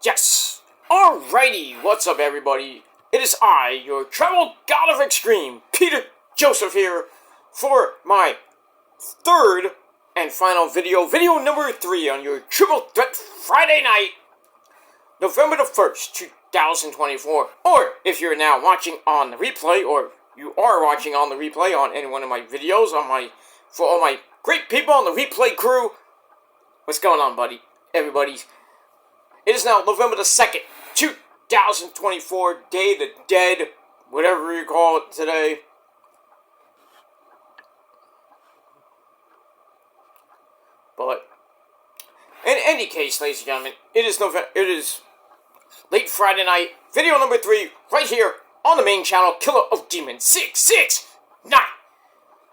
Yes! Alrighty, what's up everybody? It is I, your travel god of extreme, Peter Joseph here, for my third and final video number 3 on your Triple Threat Friday night, November the 1st, 2024. Or, if you're now watching on the replay, or you are watching on the replay on any one of my videos, for all my great people on the replay crew, what's going on, buddy? Everybody. It is now November the 2nd, 2024, Day of the Dead, whatever you call it today. But, in any case, ladies and gentlemen, it is late Friday night, video number 3, right here on the main channel, Killer of Demons 669.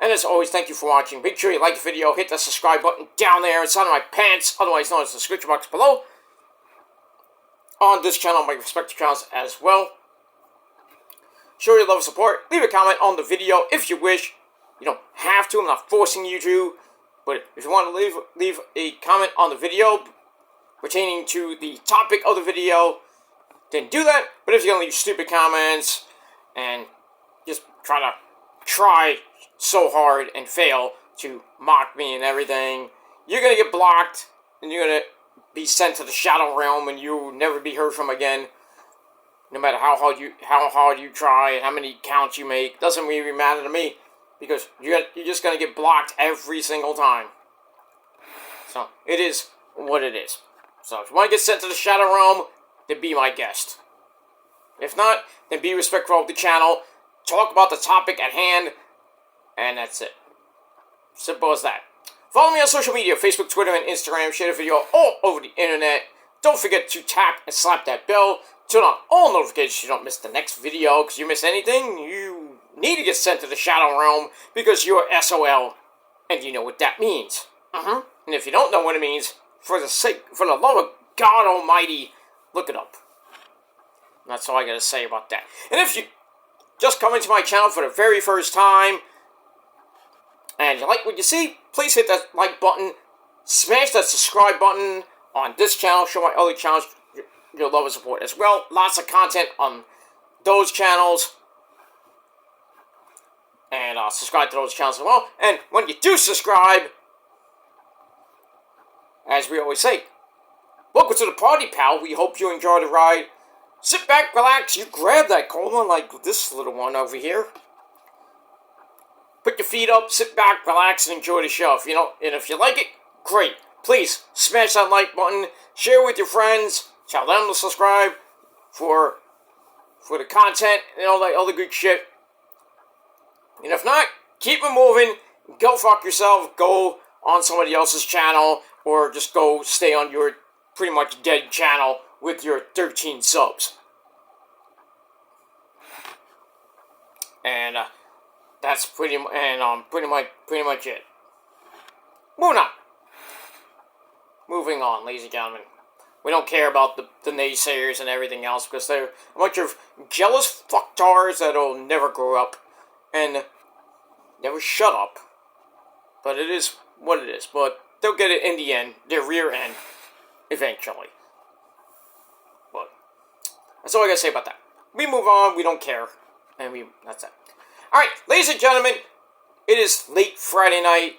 And as always, thank you for watching. Make sure you like the video, hit that subscribe button down there inside of my pants, otherwise known as the description box below. On this channel, my respective channels as well. Show your love and support. Leave a comment on the video if you wish. You don't have to. I'm not forcing you to. But if you want to leave a comment on the video pertaining to the topic of the video, then do that. But if you're going to leave stupid comments and just try so hard and fail to mock me and everything, you're going to get blocked and you're going to be sent to the Shadow Realm and you'll never be heard from again. No matter how hard you try and how many counts you make, doesn't really matter to me, because you're just gonna get blocked every single time. So it is what it is. So if you want to get sent to the Shadow Realm, then be my guest. If not, then be respectful of the channel. Talk about the topic at hand, and that's it. Simple as that. Follow me on social media, Facebook, Twitter, and Instagram. Share the video all over the internet. Don't forget to tap and slap that bell. Turn on all notifications so you don't miss the next video. Because you miss anything, you need to get sent to the Shadow Realm because you're SOL. And you know what that means. And if you don't know what it means, for the love of God Almighty, look it up. That's all I gotta say about that. And if you just come into my channel for the very first time, and you like what you see, please hit that like button, smash that subscribe button on this channel, show my other channels your love and support as well. Lots of content on those channels, and subscribe to those channels as well. And when you do subscribe, as we always say, welcome to the party, pal. We hope you enjoy the ride. Sit back, relax, you grab that cold one like this little one over here. Put your feet up, sit back, relax, and enjoy the show. And if you like it, great. Please smash that like button, share with your friends, tell them to subscribe for the content and all that other good shit. And if not, keep it moving. Go fuck yourself. Go on somebody else's channel, or just go stay on your pretty much dead channel with your 13 subs. And that's pretty much it. Moving on, ladies and gentlemen. We don't care about the naysayers and everything else, because they're a bunch of jealous fucktards that'll never grow up and never shut up. But it is what it is. But they'll get it in the end, their rear end, eventually. But that's all I gotta say about that. We move on, we don't care. And that's it. Alright, ladies and gentlemen, it is late Friday night.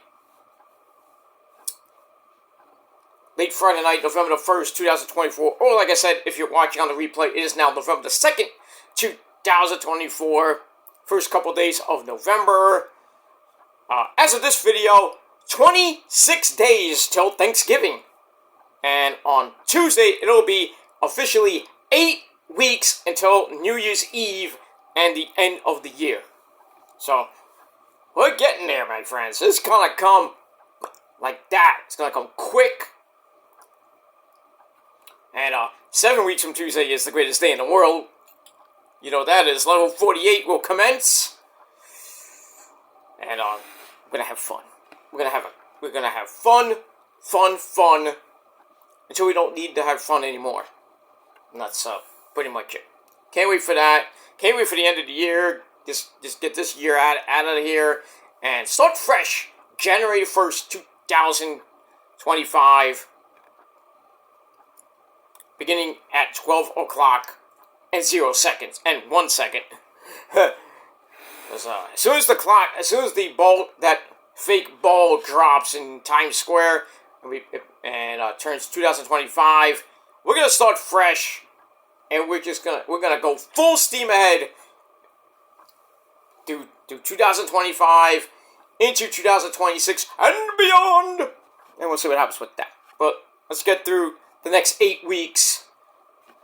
November the 1st, 2024. Or like I said, if you're watching on the replay, it is now November the 2nd, 2024. First couple days of November. As of this video, 26 days till Thanksgiving. And on Tuesday, it'll be officially 8 weeks until New Year's Eve and the end of the year. So, we're getting there, my friends. It's gonna come like that. It's gonna come quick. And 7 weeks from Tuesday is the greatest day in the world. You know that is. Level 48 will commence. And we're gonna have fun. We're gonna have fun, until we don't need to have fun anymore. And that's pretty much it. Can't wait for that. Can't wait for the end of the year. Just get this year out of here and start fresh January 1st, 2025, beginning at 12 o'clock and 0 seconds, and 1 second. As soon as the ball, that fake ball drops in Times Square, and turns 2025, we're gonna start fresh, and we're gonna go full steam ahead to 2025 into 2026 and beyond, and we'll see what happens with that. But let's get through the next 8 weeks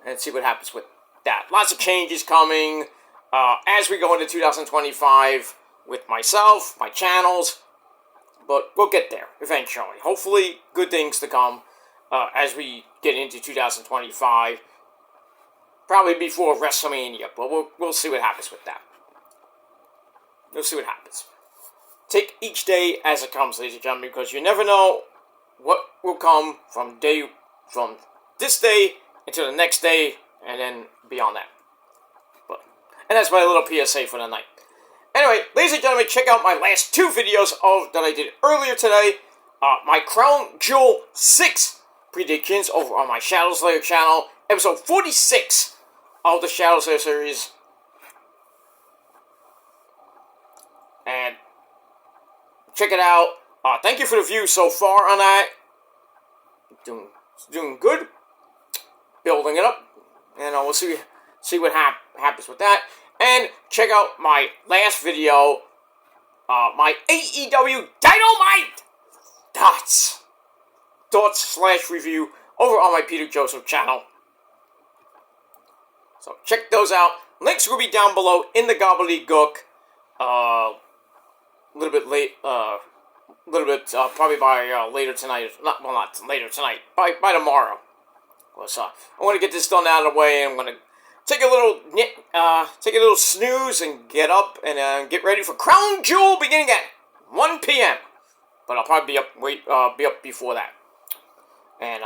and see what happens with that. Lots of changes coming as we go into 2025 with myself, my channels, but we'll get there eventually. Hopefully, good things to come as we get into 2025. Probably before WrestleMania, but we'll see what happens with that. We'll see what happens. Take each day as it comes, ladies and gentlemen, because you never know what will come from this day into the next day, and then beyond that. And that's my little PSA for the night. Anyway, ladies and gentlemen, check out my last 2 videos that I did earlier today. My Crown Jewel 6 predictions over on my Shadow Slayer channel. Episode 46 of the Shadow Slayer series. And check it out. Thank you for the views so far on that. Doing good. Building it up. And we'll see what happens with that. And check out my last video, my AEW Dynamite thoughts/review over on my Peter Joseph channel. So check those out. Links will be down below in the gobbledygook. A little bit late. Probably by later tonight. Not later tonight. By tomorrow. So I want to get this done out of the way, and I'm gonna take a little snooze and get up and get ready for Crown Jewel beginning at 1 p.m. But I'll probably be up before that, and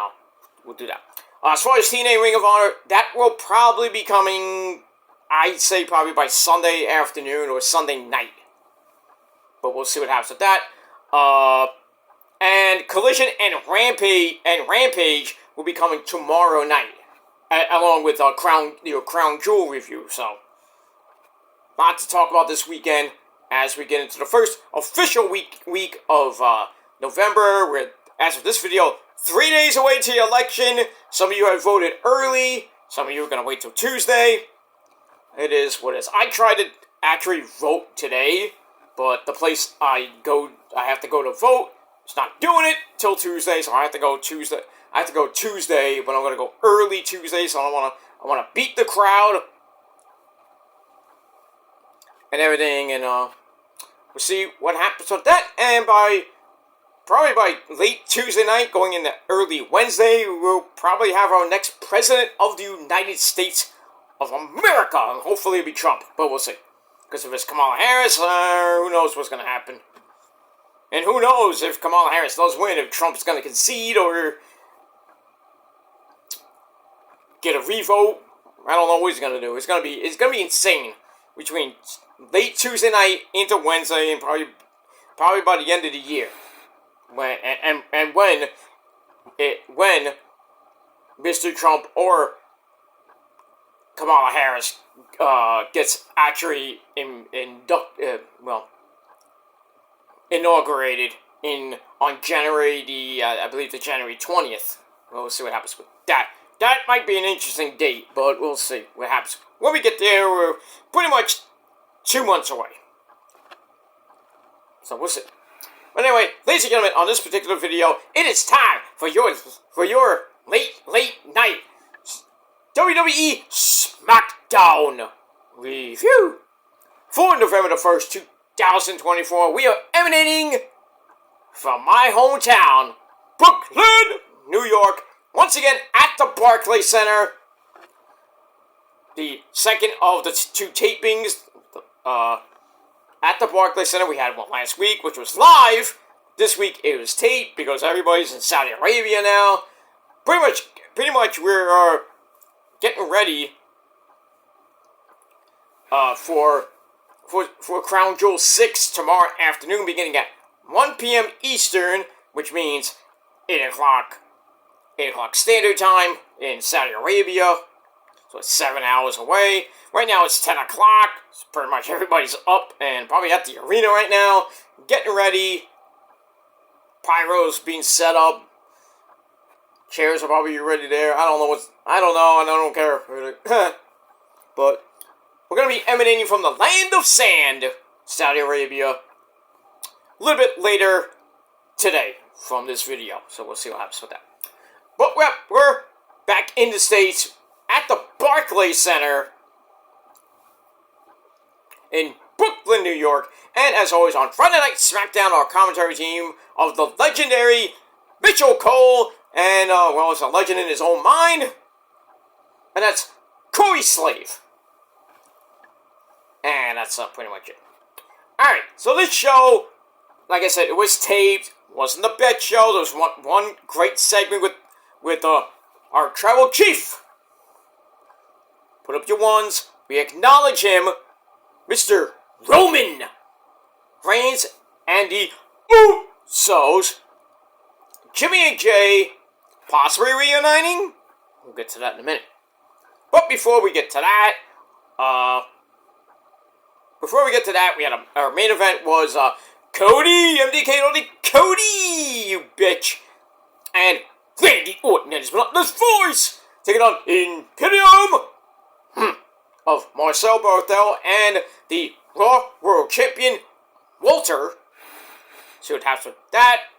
we'll do that. As far as TNA Ring of Honor, that will probably be coming, I'd say probably by Sunday afternoon or Sunday night. But we'll see what happens with that. And Collision and Rampage will be coming tomorrow night, along with Crown Jewel review. So, lot to talk about this weekend as we get into the first official week of November. We're, as of this video, 3 days away to the election. Some of you have voted early. Some of you are going to wait till Tuesday. It is what it is. I tried to actually vote today, but the place I have to go to vote, it's not doing it till Tuesday, so I have to go Tuesday. But I'm going to go early Tuesday, so I want to beat the crowd and everything, and we'll see what happens with that. And probably by late Tuesday night, going into early Wednesday, we'll probably have our next president of the United States of America, and hopefully it'll be Trump, but we'll see. Because if it's Kamala Harris, who knows what's going to happen. And who knows if Kamala Harris does win, if Trump's going to concede or get a revote. I don't know what he's going to do. It's going to be insane between late Tuesday night into Wednesday and probably by the end of the year. When Mr. Trump or Kamala Harris gets actually inaugurated on January I believe the January 20th. We'll see what happens with that. That might be an interesting date, but we'll see what happens. When we get there, we're pretty much 2 months away. So we'll see. But anyway, ladies and gentlemen, on this particular video, it is time for your late night WWE Smackdown review for November the 1st, 2024. We are emanating from my hometown, Brooklyn, New York. Once again, at the Barclays Center. The second of the 2 tapings at the Barclays Center. We had one last week, which was live. This week it was taped because everybody's in Saudi Arabia now. Pretty much we're getting ready for Crown Jewel 6 tomorrow afternoon, beginning at 1 p.m. Eastern, which means 8 o'clock Standard Time in Saudi Arabia. So it's 7 hours away. Right now it's 10 o'clock. So pretty much everybody's up and probably at the arena right now, getting ready. Pyros being set up. Chairs are probably already there. I don't care. But we're going to be emanating from the land of sand, Saudi Arabia, a little bit later today from this video. So we'll see what happens with that. But we're back in the States at the Barclays Center in Brooklyn, New York. And as always, on Friday Night Smackdown, our commentary team of the legendary Mitchell Cole, and, it's a legend in his own mind, and that's Corey Slave. And that's pretty much it. Alright, so this show, like I said, it was taped, wasn't the best show. There was one great segment with our tribal chief. Put up your ones. We acknowledge him, Mr. Roman Reigns and the Usos. Jimmy and Jay possibly reuniting. We'll get to that in a minute. But before we get to that, we had our main event was Cody, MDK, Cody, you bitch, and Randy Orton and his monotonous voice taking on Imperium of Marcel Barthel and the Raw World Champion Walter. See what happens with that.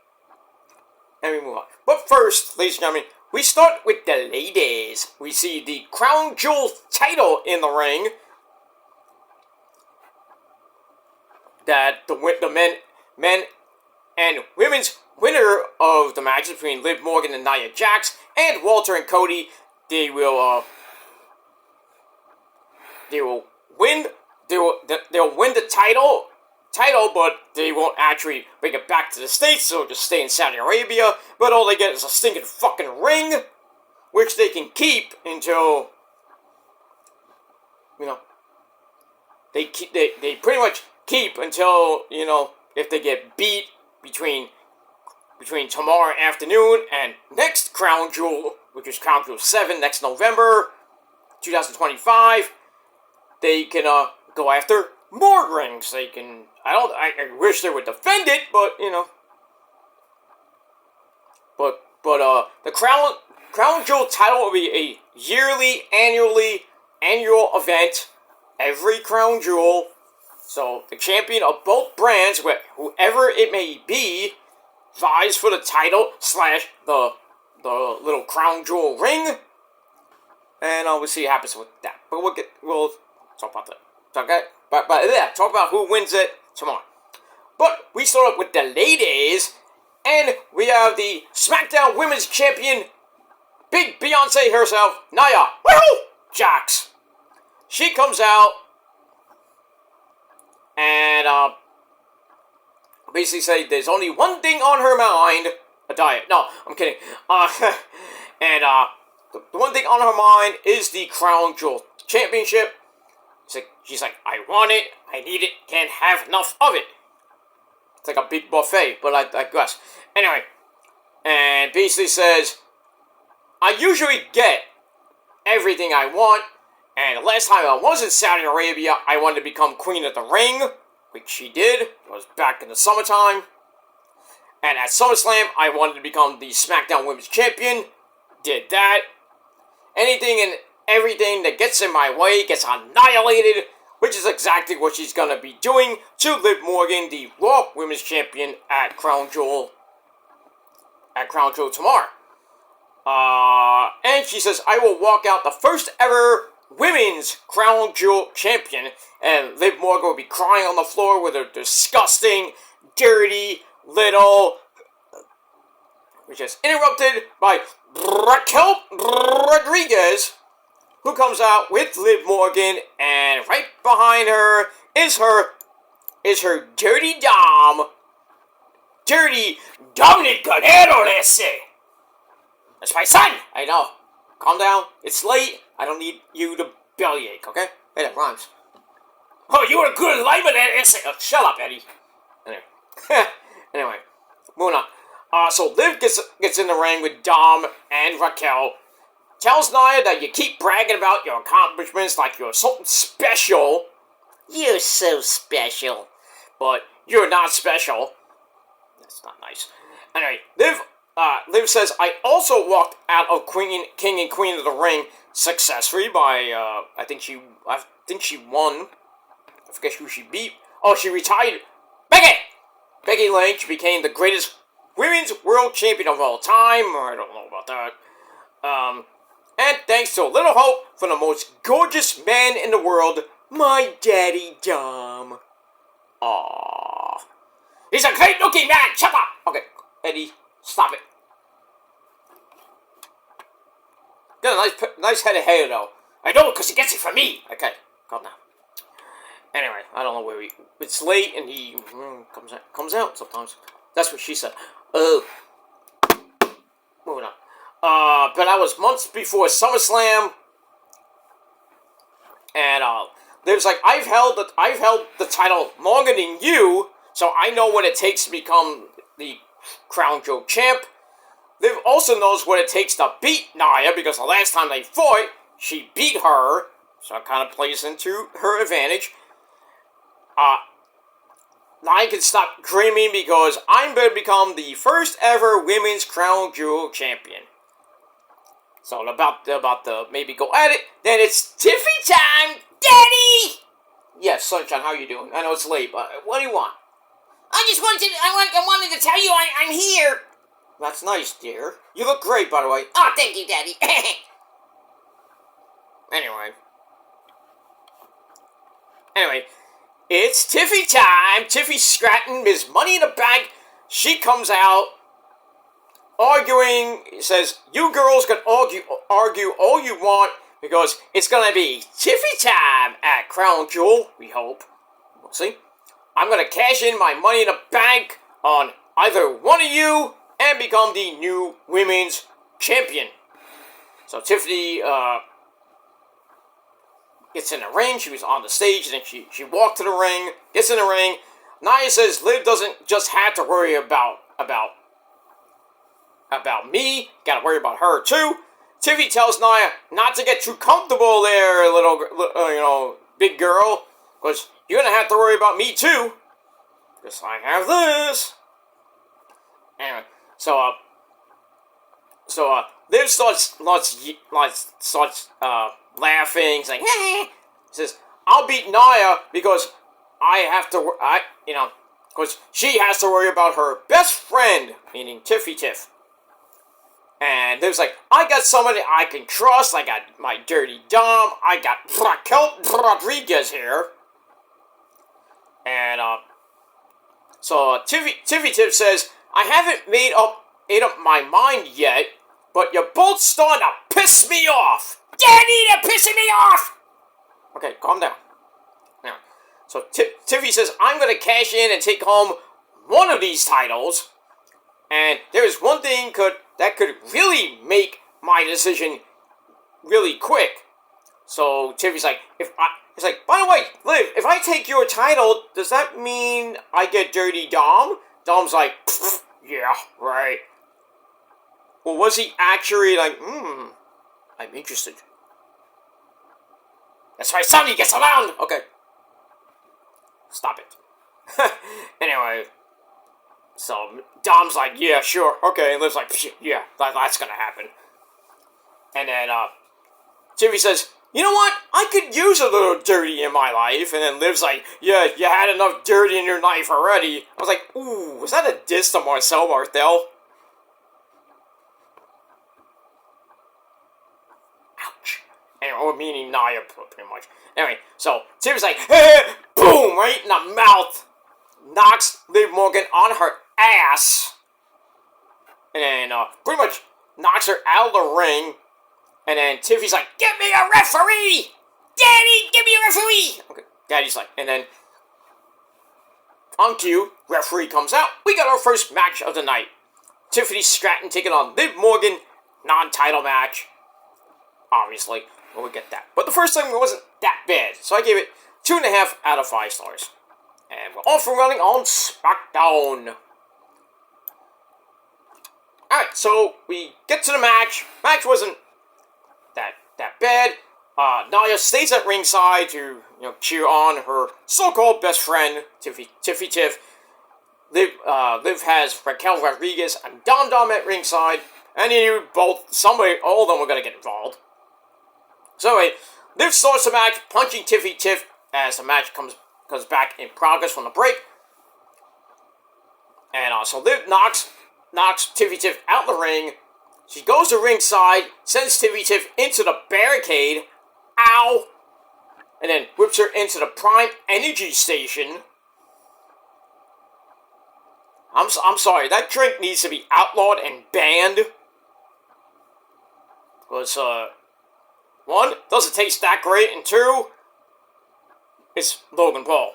And we move on. But first, ladies and gentlemen, we start with the ladies. We see the Crown Jewel title in the ring. That the men and women's winner of the matches between Liv Morgan and Nia Jax and Walter and Cody, they'll win the title, but they won't actually bring it back to the States, so just stay in Saudi Arabia. But all they get is a stinking fucking ring, which they can keep until, they pretty much keep until, if they get beat between tomorrow afternoon and next Crown Jewel, which is Crown Jewel 7 next November 2025, they can go after more rings. They can. I wish they would defend it, but But the Crown Jewel title will be a yearly, annual event. Every Crown Jewel. So the champion of both brands, whoever it may be, vies for the title / the little Crown Jewel ring. And we'll see what happens with that. But we'll talk about that. Okay? But talk about who wins it tomorrow. But we start with the ladies. And we have the Smackdown Women's Champion, Big Beyonce herself, Nia Jax. She comes out and basically say there's only one thing on her mind, a diet. No, I'm kidding. And the one thing on her mind is the Crown Jewel Championship. She's like, I want it, I need it, can't have enough of it. It's like a big buffet, but I digress. Anyway, and basically says, I usually get everything I want, and the last time I was in Saudi Arabia, I wanted to become Queen of the Ring, which she did. It was back in the summertime. And at SummerSlam, I wanted to become the SmackDown Women's Champion. Did that. Anything and everything that gets in my way gets annihilated, which is exactly what she's going to be doing to Liv Morgan, the Raw Women's Champion at Crown Jewel tomorrow. And she says, I will walk out the first ever Women's Crown Jewel Champion, and Liv Morgan will be crying on the floor with her disgusting, dirty, little, which is interrupted by Raquel Rodriguez, who comes out with Liv Morgan, and right behind her is her dirty Dom. Dirty Dominic Guerrero, let's say. That's my son! I know. Calm down. It's late. I don't need you to bellyache, okay? Hey, that rhymes. Oh, you were a good lineman at essay. Oh, shut up, Eddie. Anyway. Anyway, moving on. So Liv gets in the ring with Dom and Raquel. Tells Nia that you keep bragging about your accomplishments like you're something special. You're so special. But you're not special. That's not nice. Anyway, Liv says, I also walked out of King and Queen of the Ring successfully by, I think she won. I forget who she beat. Oh, she retired. Becky Lynch became the greatest women's world champion of all time. I don't know about that. And thanks to a little hope from the most gorgeous man in the world, my daddy Dom. Aww. He's a great looking man, shut up! Okay, Eddie, stop it. Got a nice head of hair, though. I know, because he gets it from me. Okay, calm down. Anyway, I don't know where it's late, and he comes out sometimes. That's what she said. Moving on. But that was months before SummerSlam, and there's like I've held the title longer than you, so I know what it takes to become the Crown Jewel champ. Liv also knows what it takes to beat Nia because the last time they fought, she beat her, so it kind of plays into her advantage. Nia can stop dreaming because I'm going to become the first ever women's Crown Jewel champion. So about the maybe go at it. Then it's Tiffy time, Daddy. Yes, Sunshine, how you doing? I know it's late, but what do you want? I wanted to tell you I'm here. That's nice, dear. You look great, by the way. Oh, thank you, Daddy. Anyway, it's Tiffy time. Tiffy Stratton, Ms. Money in the Bank. She comes out arguing, says, you girls can argue all you want because it's going to be Tiffy time at Crown Jewel, we hope. We'll see. I'm going to cash in my Money in the Bank on either one of you and become the new women's champion. So Tiffany gets in the ring. She was on the stage, and then she walked to the ring, gets in the ring. Nia says Liv doesn't just have to worry about me, gotta worry about her too. Tiffy tells Nia not to get too comfortable there, little big girl, because you're gonna have to worry about me too, because I have this. Anyway, so Liv starts laughing, saying, hey, says, I'll beat Nia because because she has to worry about her best friend, meaning Tiffy Tiff. And Liv's like, I got somebody I can trust. I got my dirty Dom. I got Raquel Rodriguez here. And, so Tiffy Tiff says, I haven't made up my mind yet, but you're both starting to piss me off. Daddy, they're pissing me off! Okay, calm down. Now, so Tiffy says, I'm going to cash in and take home one of these titles. And there is one thing that could really make my decision really quick. So Tiffy's like, by the way, Liv, if I take your title, does that mean I get Dirty Dom? Dom's like, yeah, right. Well, was he actually like, I'm interested. That's right, somebody gets around! Okay. Stop it. Anyway, so Dom's like, yeah, sure, okay. And Liv's like, yeah, that's gonna happen. And then, Tiffy says, you know what? I could use a little dirty in my life. And then Liv's like, yeah, you had enough dirty in your life already. I was like, ooh, was that a diss to Marcel Martel? Ouch. Anyway, or meaning Nia, pretty much. Anyway, so Tiffy's like, hey, boom, right in the mouth. Knocks Liv Morgan on her ass. And then, pretty much knocks her out of the ring. And then Tiffy's like, get me a referee! Daddy, give me a referee! Okay, Daddy's like, and then on cue, referee comes out. We got our first match of the night. Tiffany Stratton taking on Liv Morgan, non-title match. Obviously, we'll get that. But the first time wasn't that bad, so I gave it 2.5 out of 5 stars. And we're off and running on Smackdown. so we get to the match. Match wasn't that bad. Nia stays at ringside to cheer on her so-called best friend, Tiffy Tiff. Liv has Raquel Rodriguez and Dom at ringside, and he knew all of them were gonna get involved. So anyway, Liv starts the match, punching Tiffy Tiff as the match comes back in progress from the break. And so Liv knocks Tiffy Tiff out the ring. She goes to ringside, sends Tiffy Tiff into the barricade. Ow! And then whips her into the Prime Energy Station. I'm sorry, that drink needs to be outlawed and banned. Because, one, doesn't taste that great, and two, it's Logan Paul.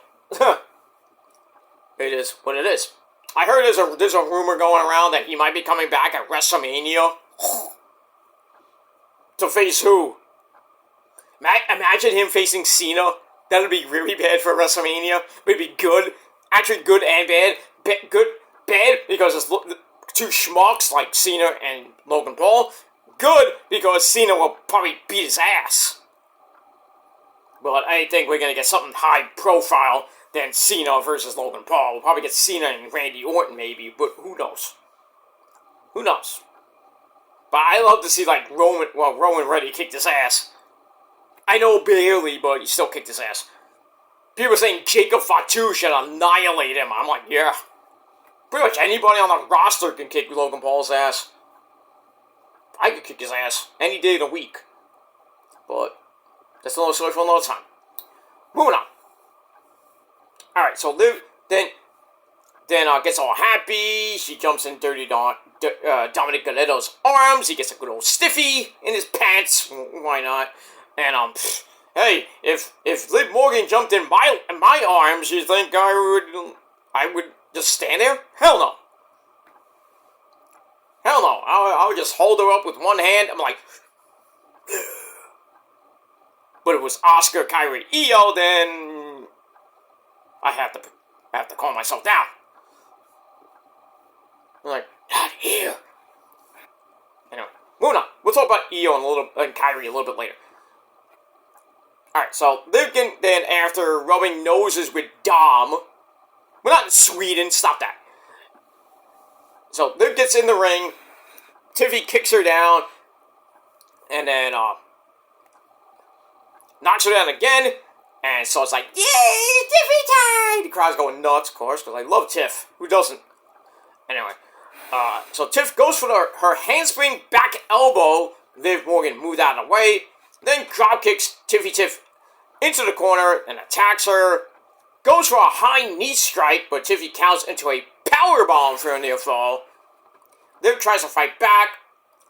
It is what it is. I heard there's a rumor going around that he might be coming back at WrestleMania. To face who? Imagine him facing Cena. That'd be really bad for WrestleMania. But it'd be good. Actually good and bad. Bad because it's two schmucks like Cena and Logan Paul. Good because Cena will probably beat his ass. But I think we're going to get something high profile than Cena versus Logan Paul. We'll probably get Cena and Randy Orton maybe, but who knows? Who knows? But I love to see Roman Reigns kicked his ass. I know barely, but he still kicked his ass. People saying Jacob Fatu should annihilate him. I'm like, yeah. Pretty much anybody on the roster can kick Logan Paul's ass. I could kick his ass any day of the week. But that's another story for another time. Moving on. Alright, so Liv then gets all happy. She jumps in Dirty Dominic Toretto's arms. He gets a good old stiffy in his pants. Why not? And hey, if Liv Morgan jumped in my arms, you think I would just stand there? Hell no. Hell no. I would just hold her up with one hand. I'm like, but if it was Oscar Kyrie Io, then I have to calm myself down. I'm like, not here. Anyway, moving on. We'll talk about Io and Kyrie a little bit later. Alright, so Liv then, after rubbing noses with Dom, we're not in Sweden, stop that. So Liv gets in the ring, Tiffy kicks her down, and then knocks her down again, and so it's like, yay, Tiffy time! The crowd's going nuts, of course, because I love Tiff. Who doesn't? Anyway, so Tiff goes for her handspring back elbow. Liv Morgan moved out of the way, then drop kicks Tiffy Tiff into the corner and attacks her. Goes for a high knee strike, but Tiffy counts into a powerbomb for a near fall. Liv tries to fight back,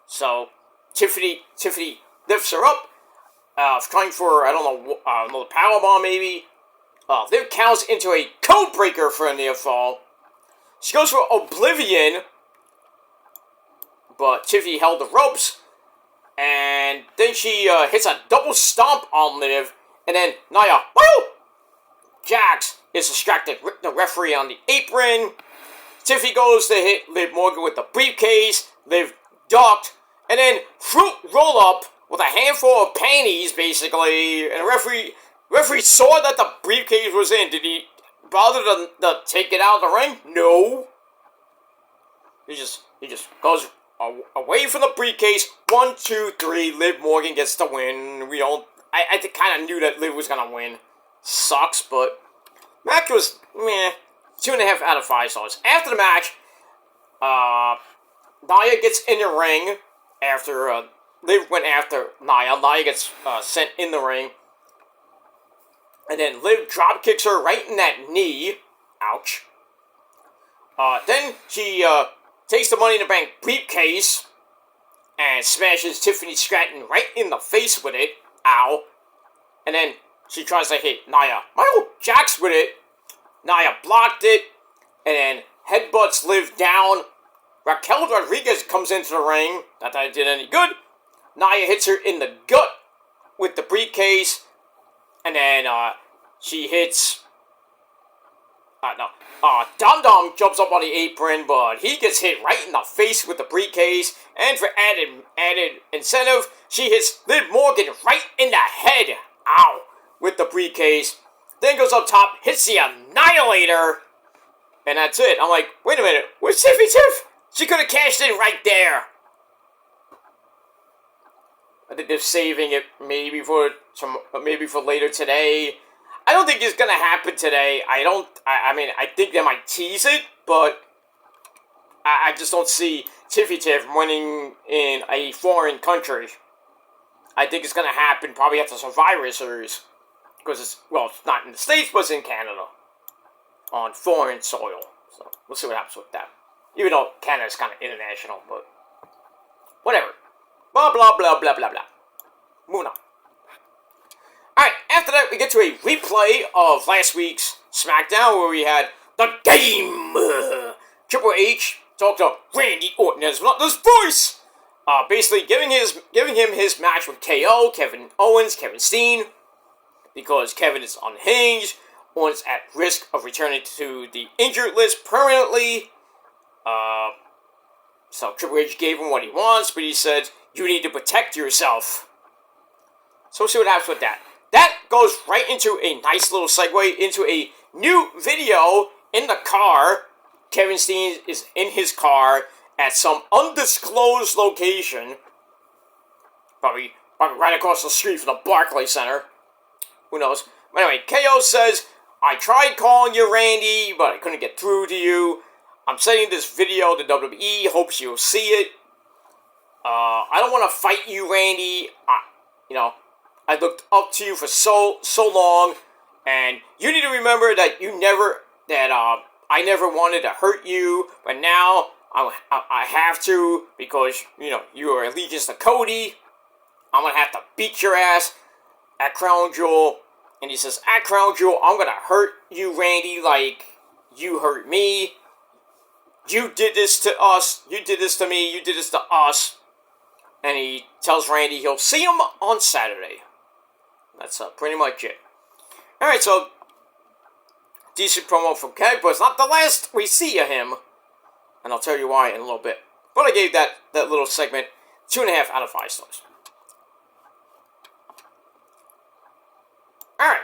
so Tiffany lifts her up, trying for, I don't know, another powerbomb maybe. Liv counts into a code breaker for a near fall. She goes for Oblivion, but Tiffy held the ropes, and then she hits a double stomp on Liv, and then Nia, woo! Jax is distracted the referee on the apron. Tiffy goes to hit Liv Morgan with the briefcase. Liv ducked, and then fruit roll up with a handful of panties, basically. And the referee saw that the briefcase was in. Did he bother to take it out of the ring? No. He just goes away from the briefcase. 1, 2, 3. Liv Morgan gets the win. I kind of knew that Liv was gonna win. Sucks, but match was meh. 2.5 out of 5 stars. After the match, Nia gets in the ring after Liv went after Nia. Nia gets sent in the ring, and then Liv drop kicks her right in that knee. Ouch. Then she takes the Money in the Bank briefcase and smashes Tiffany Stratton right in the face with it. Ow. And then she tries to hit Nia Jax with it. Nia blocked it, and then headbutts Liv down. Raquel Rodriguez comes into the ring. Not that it did any good. Nia hits her in the gut with the briefcase, and then she hits No. Dum Dum jumps up on the apron, but he gets hit right in the face with the briefcase. And for added incentive, she hits Liv Morgan right in the head. Ow. With the briefcase. Then goes up top, hits the Annihilator. And that's it. I'm like, wait a minute. Where's Tiffy Tiff? She could have cashed in right there. I think they're saving it maybe for later today. I don't think it's gonna happen today. I mean, I think they might tease it, but I just don't see Tiffy Tiff winning in a foreign country. I think it's gonna happen probably after Survivor Series. Because it's not in the States, but it's in Canada. On foreign soil. So, we'll see what happens with that. Even though Canada's kind of international, but whatever. Blah, blah, blah, blah, blah, blah. Moving on. Alright, after that, we get to a replay of last week's Smackdown, where we had the game. Triple H talked to Randy Orton as his voice. Basically giving him his match with KO, Kevin Owens, Kevin Steen, because Kevin is unhinged. Owens at risk of returning to the injured list permanently. So Triple H gave him what he wants, but he said, you need to protect yourself. So we'll see what happens with that. That goes right into a nice little segue into a new video in the car. Kevin Steen is in his car at some undisclosed location. Probably right across the street from the Barclays Center. Who knows? But anyway, KO says, I tried calling you, Randy, but I couldn't get through to you. I'm sending this video to WWE. Hopes you'll see it. I don't want to fight you, Randy. I looked up to you for so long, and you need to remember that I never wanted to hurt you, but now I have to because you are allegiance to Cody. I'm gonna have to beat your ass at Crown Jewel. And he says, at Crown Jewel, I'm gonna hurt you, Randy, like you hurt me. You did this to us. You did this to me. You did this to us. And he tells Randy he'll see him on Saturday. That's pretty much it. Alright, so decent promo from Kev, but it's not the last we see of him. And I'll tell you why in a little bit. But I gave that little segment 2.5 out of 5 stars. Alright.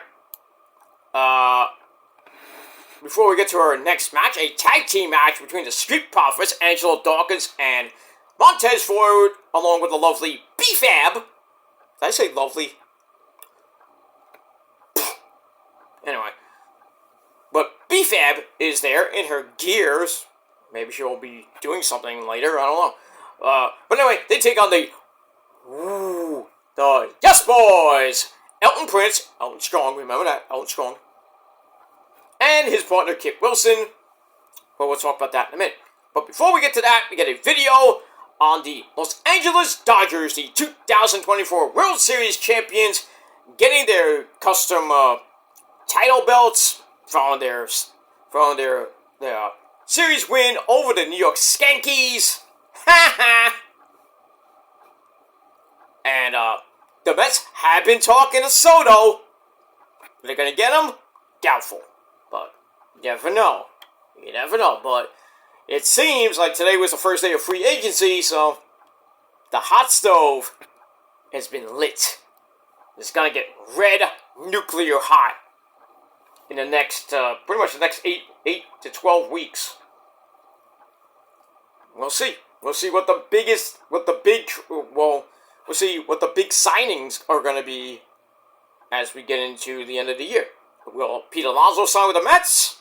Before we get to our next match, a tag team match between the Street Profits, Angelo Dawkins, and Montez Ford, along with the lovely B-Fab. Did I say lovely? Anyway. But B-Fab is there in her gears. Maybe she'll be doing something later, I don't know. But anyway, they take on the Yes Boys! Elton Prince, Elton Strong, remember that, Elton Strong. And his partner, Kit Wilson. But we'll talk about that in a minute. But before we get to that, we get a video on the Los Angeles Dodgers, the 2024 World Series champions, getting their custom title belts from their series win over the New York Skankies. Ha ha! And the Mets have been talking to Soto. They're gonna get him? Doubtful. But you never know. You never know. But it seems like today was the first day of free agency, so the hot stove has been lit. It's gonna get red nuclear hot in the next, pretty much the next 8 to 12 weeks. We'll see. We'll see what the big signings are going to be as we get into the end of the year. Will Pete Alonso sign with the Mets?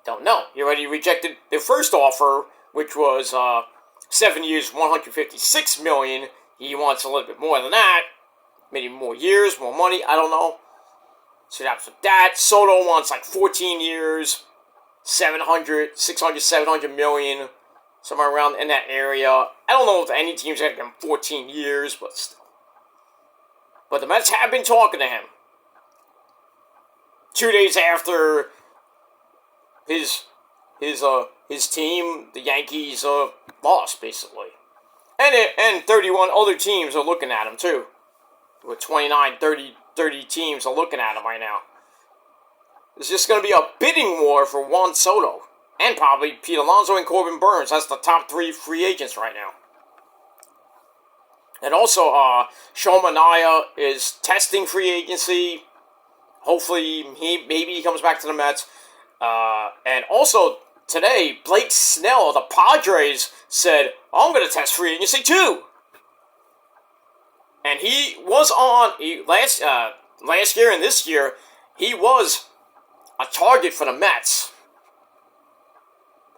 Don't know. He already rejected their first offer, which was 7 years, $156 million. He wants a little bit more than that. Maybe more years, more money. I don't know. So that's with that. Soto wants like 14 years, 600, 700 million. Somewhere around in that area. I don't know if any team's going to give him 14 years, but still. But the Mets have been talking to him. 2 days after his team, the Yankees, lost, basically. And 31 other teams are looking at him, too. With 29, 30 teams are looking at him right now. It's just going to be a bidding war for Juan Soto. And probably Pete Alonso and Corbin Burns. That's the top 3 free agents right now. And also, Sean Manaea is testing free agency. Hopefully, maybe he comes back to the Mets. And also, today, Blake Snell of the Padres said, I'm going to test free agency too. And he was on, last year and this year, he was a target for the Mets.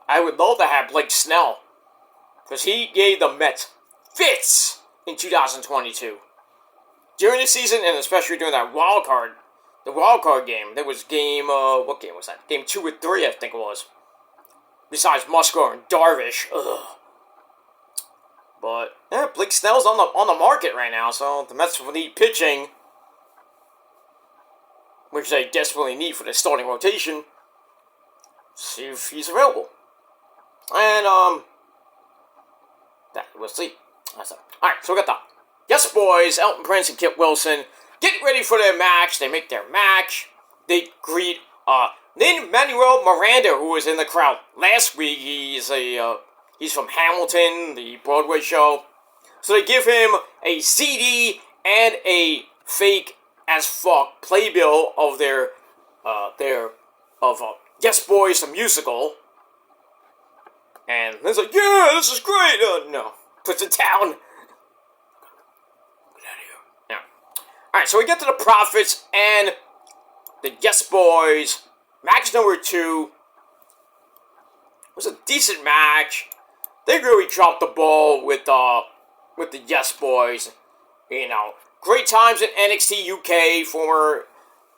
I would love to have Blake Snell, because he gave the Mets fits in 2022. During the season, and especially during that wild card game, there was what game was that? Game 2 or 3, I think it was. Besides Musgrove and Darvish. Ugh. But, yeah, Blake Snell's on the market right now, so the Mets will need pitching, which they desperately need for their starting rotation. See if he's available. And, we'll see. Alright, so we got the Yes Boys, Elton Prince and Kit Wilson, get ready for their match. They make their match. They greet, Lin-Manuel Miranda, who was in the crowd last week. He's from Hamilton, the Broadway show. So they give him a CD and a fake as fuck playbill of Yes Boys, the musical. And he's like, yeah, this is great. No. Puts it down. Get out of here. Yeah. Alright, so we get to the Profits and the Yes Boys. Match number 2. It was a decent match. They really dropped the ball with the Yes Boys. You know, great times in NXT UK, former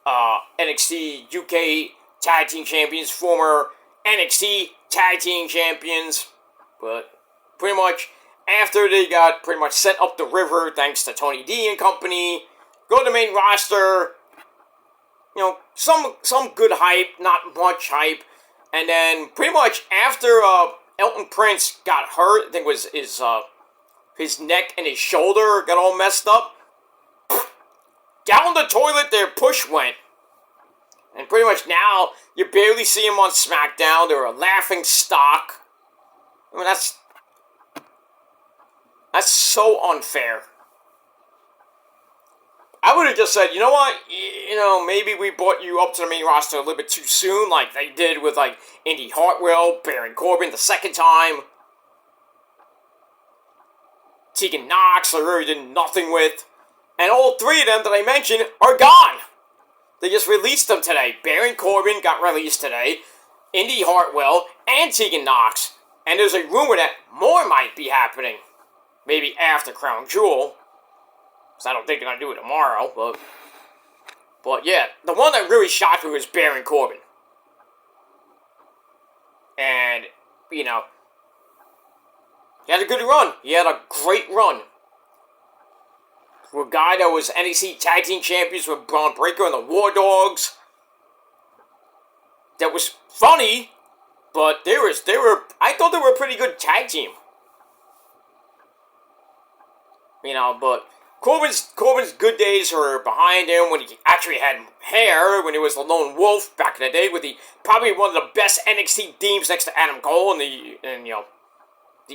NXT UK Tag Team Champions, former NXT Tag Team Champions. But pretty much after they got pretty much sent up the river thanks to Tony D and company, go to the main roster. You know, some good hype, not much hype. And then pretty much after Elton Prince got hurt, I think it was his neck and his shoulder got all messed up. Down the toilet their push went. And pretty much now, you barely see him on Smackdown. They're a laughing stock. I mean, that's so unfair. I would have just said, you know what? You know, maybe we brought you up to the main roster a little bit too soon, like they did with, like, Indy Hartwell, Baron Corbin the second time. Tegan Knox, they really did nothing with. And all 3 of them that I mentioned are gone. They just released them today. Baron Corbin got released today. Indy Hartwell and Tegan Knox. And there's a rumor that more might be happening. Maybe after Crown Jewel. Because I don't think they're going to do it tomorrow. But yeah, the one that really shocked me was Baron Corbin. And, you know, he had a good run. He had a great run. For a guy that was NXT Tag Team Champions with Braun Breaker and the War Dogs. That was funny, but I thought they were a pretty good tag team. You know, but Corbin's good days are behind him when he actually had hair, when he was the Lone Wolf back in the day, with probably one of the best NXT themes next to Adam Cole and the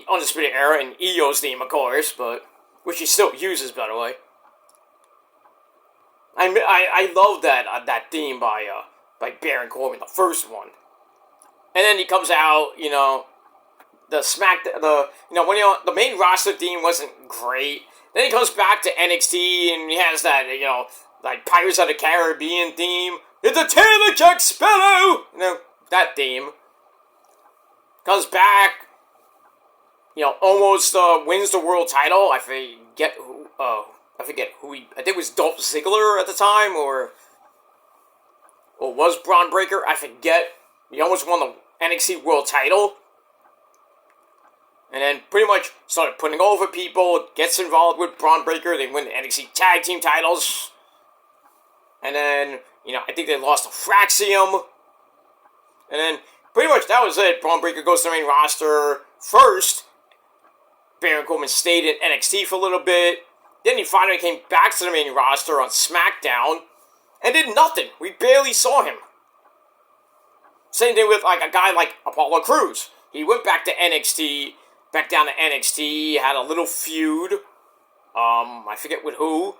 Undisputed Era and Io's theme, of course, but which he still uses, by the way. I love that theme by Baron Corbin, the first one. And then he comes out, you know, the main roster theme wasn't great. Then he comes back to NXT and he has that, you know, like Pirates of the Caribbean theme. It's a tale of Jack Sparrow! You know, that theme. Comes back, you know, almost wins the world title. I forget who I think it was Dolph Ziggler at the time, or was Braun Breaker, I forget. He almost won the NXT world title. And then pretty much started putting over people, gets involved with Braun Breaker, they win the NXT tag team titles. And then, you know, I think they lost to Fraxium. And then pretty much that was it. Braun Breaker goes to the main roster first. Baron Corbin stayed in NXT for a little bit. Then he finally came back to the main roster on Smackdown and did nothing. We barely saw him. Same thing with like a guy like Apollo Crews. He went back to NXT, back down to NXT, had a little feud. I forget with who.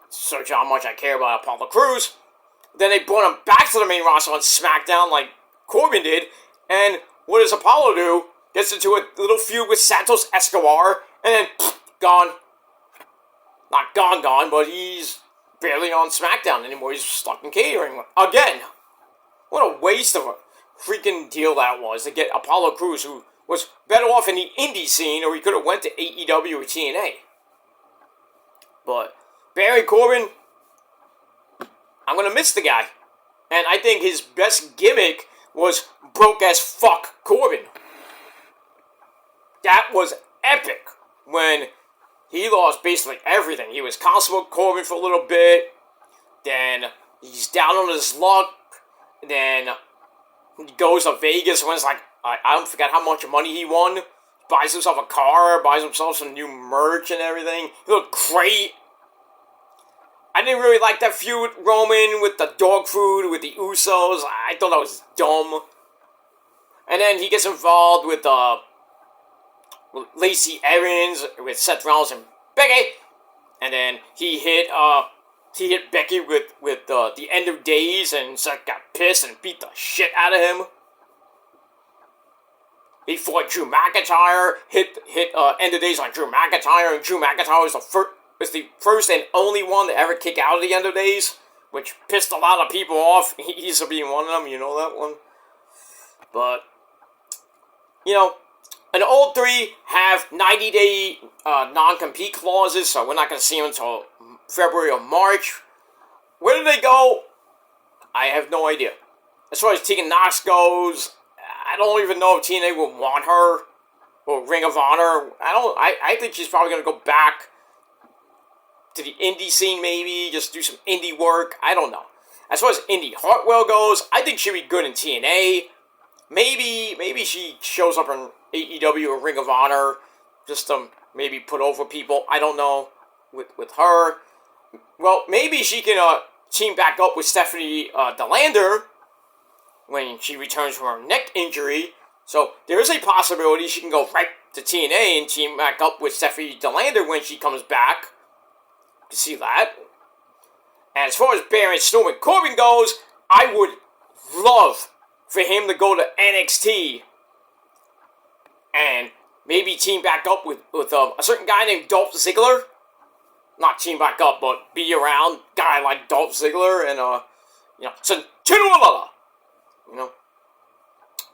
Search how much I care about Apollo Crews. Then they brought him back to the main roster on Smackdown like Corbin did. And what does Apollo do? Gets into a little feud with Santos Escobar. And then, gone. Not gone, but he's barely on Smackdown anymore. He's stuck in catering. Again. What a waste of a freaking deal that was to get Apollo Crews, who was better off in the indie scene, or he could have went to AEW or TNA. But Barry Corbin, I'm going to miss the guy. And I think his best gimmick was broke as fuck Corbin. That was epic when he lost basically everything. He was Constable Corbin for a little bit. Then he's down on his luck. Then he goes to Vegas and wins like, I don't forget how much money he won. Buys himself a car, buys himself some new merch and everything. He looked great. I didn't really like that feud with Roman with the dog food, with the Usos. I thought that was dumb. And then he gets involved with Lacey Evans, with Seth Rollins and Becky. And then he hit Becky with the End of Days, and Seth got pissed and beat the shit out of him. He fought Drew McIntyre, hit End of Days on Drew McIntyre, and Drew McIntyre was the first and only one to ever kick out of the End of Days, which pissed a lot of people off. He used to be one of them, you know that one. But, you know, and all three have 90-day non-compete clauses, so we're not going to see them until February or March. Where do they go? I have no idea. As far as Tegan Nox goes, I don't even know if TNA will want her, or Ring of Honor. I think she's probably going to go back to the indie scene, maybe, just do some indie work. I don't know. As far as Indy Hartwell goes, I think she'll be good in TNA. Maybe she shows up in AEW or Ring of Honor, just to maybe put over people. I don't know with her. Well, maybe she can team back up with Stephanie DeLander when she returns from her neck injury. So there is a possibility she can go right to TNA and team back up with Stephanie DeLander when she comes back. You can see that. And as far as Baron Strowman Corbin goes, I would love for him to go to NXT and maybe team back up with a certain guy named Dolph Ziggler. Not team back up, but be around guy like Dolph Ziggler and Chinwalla. You know,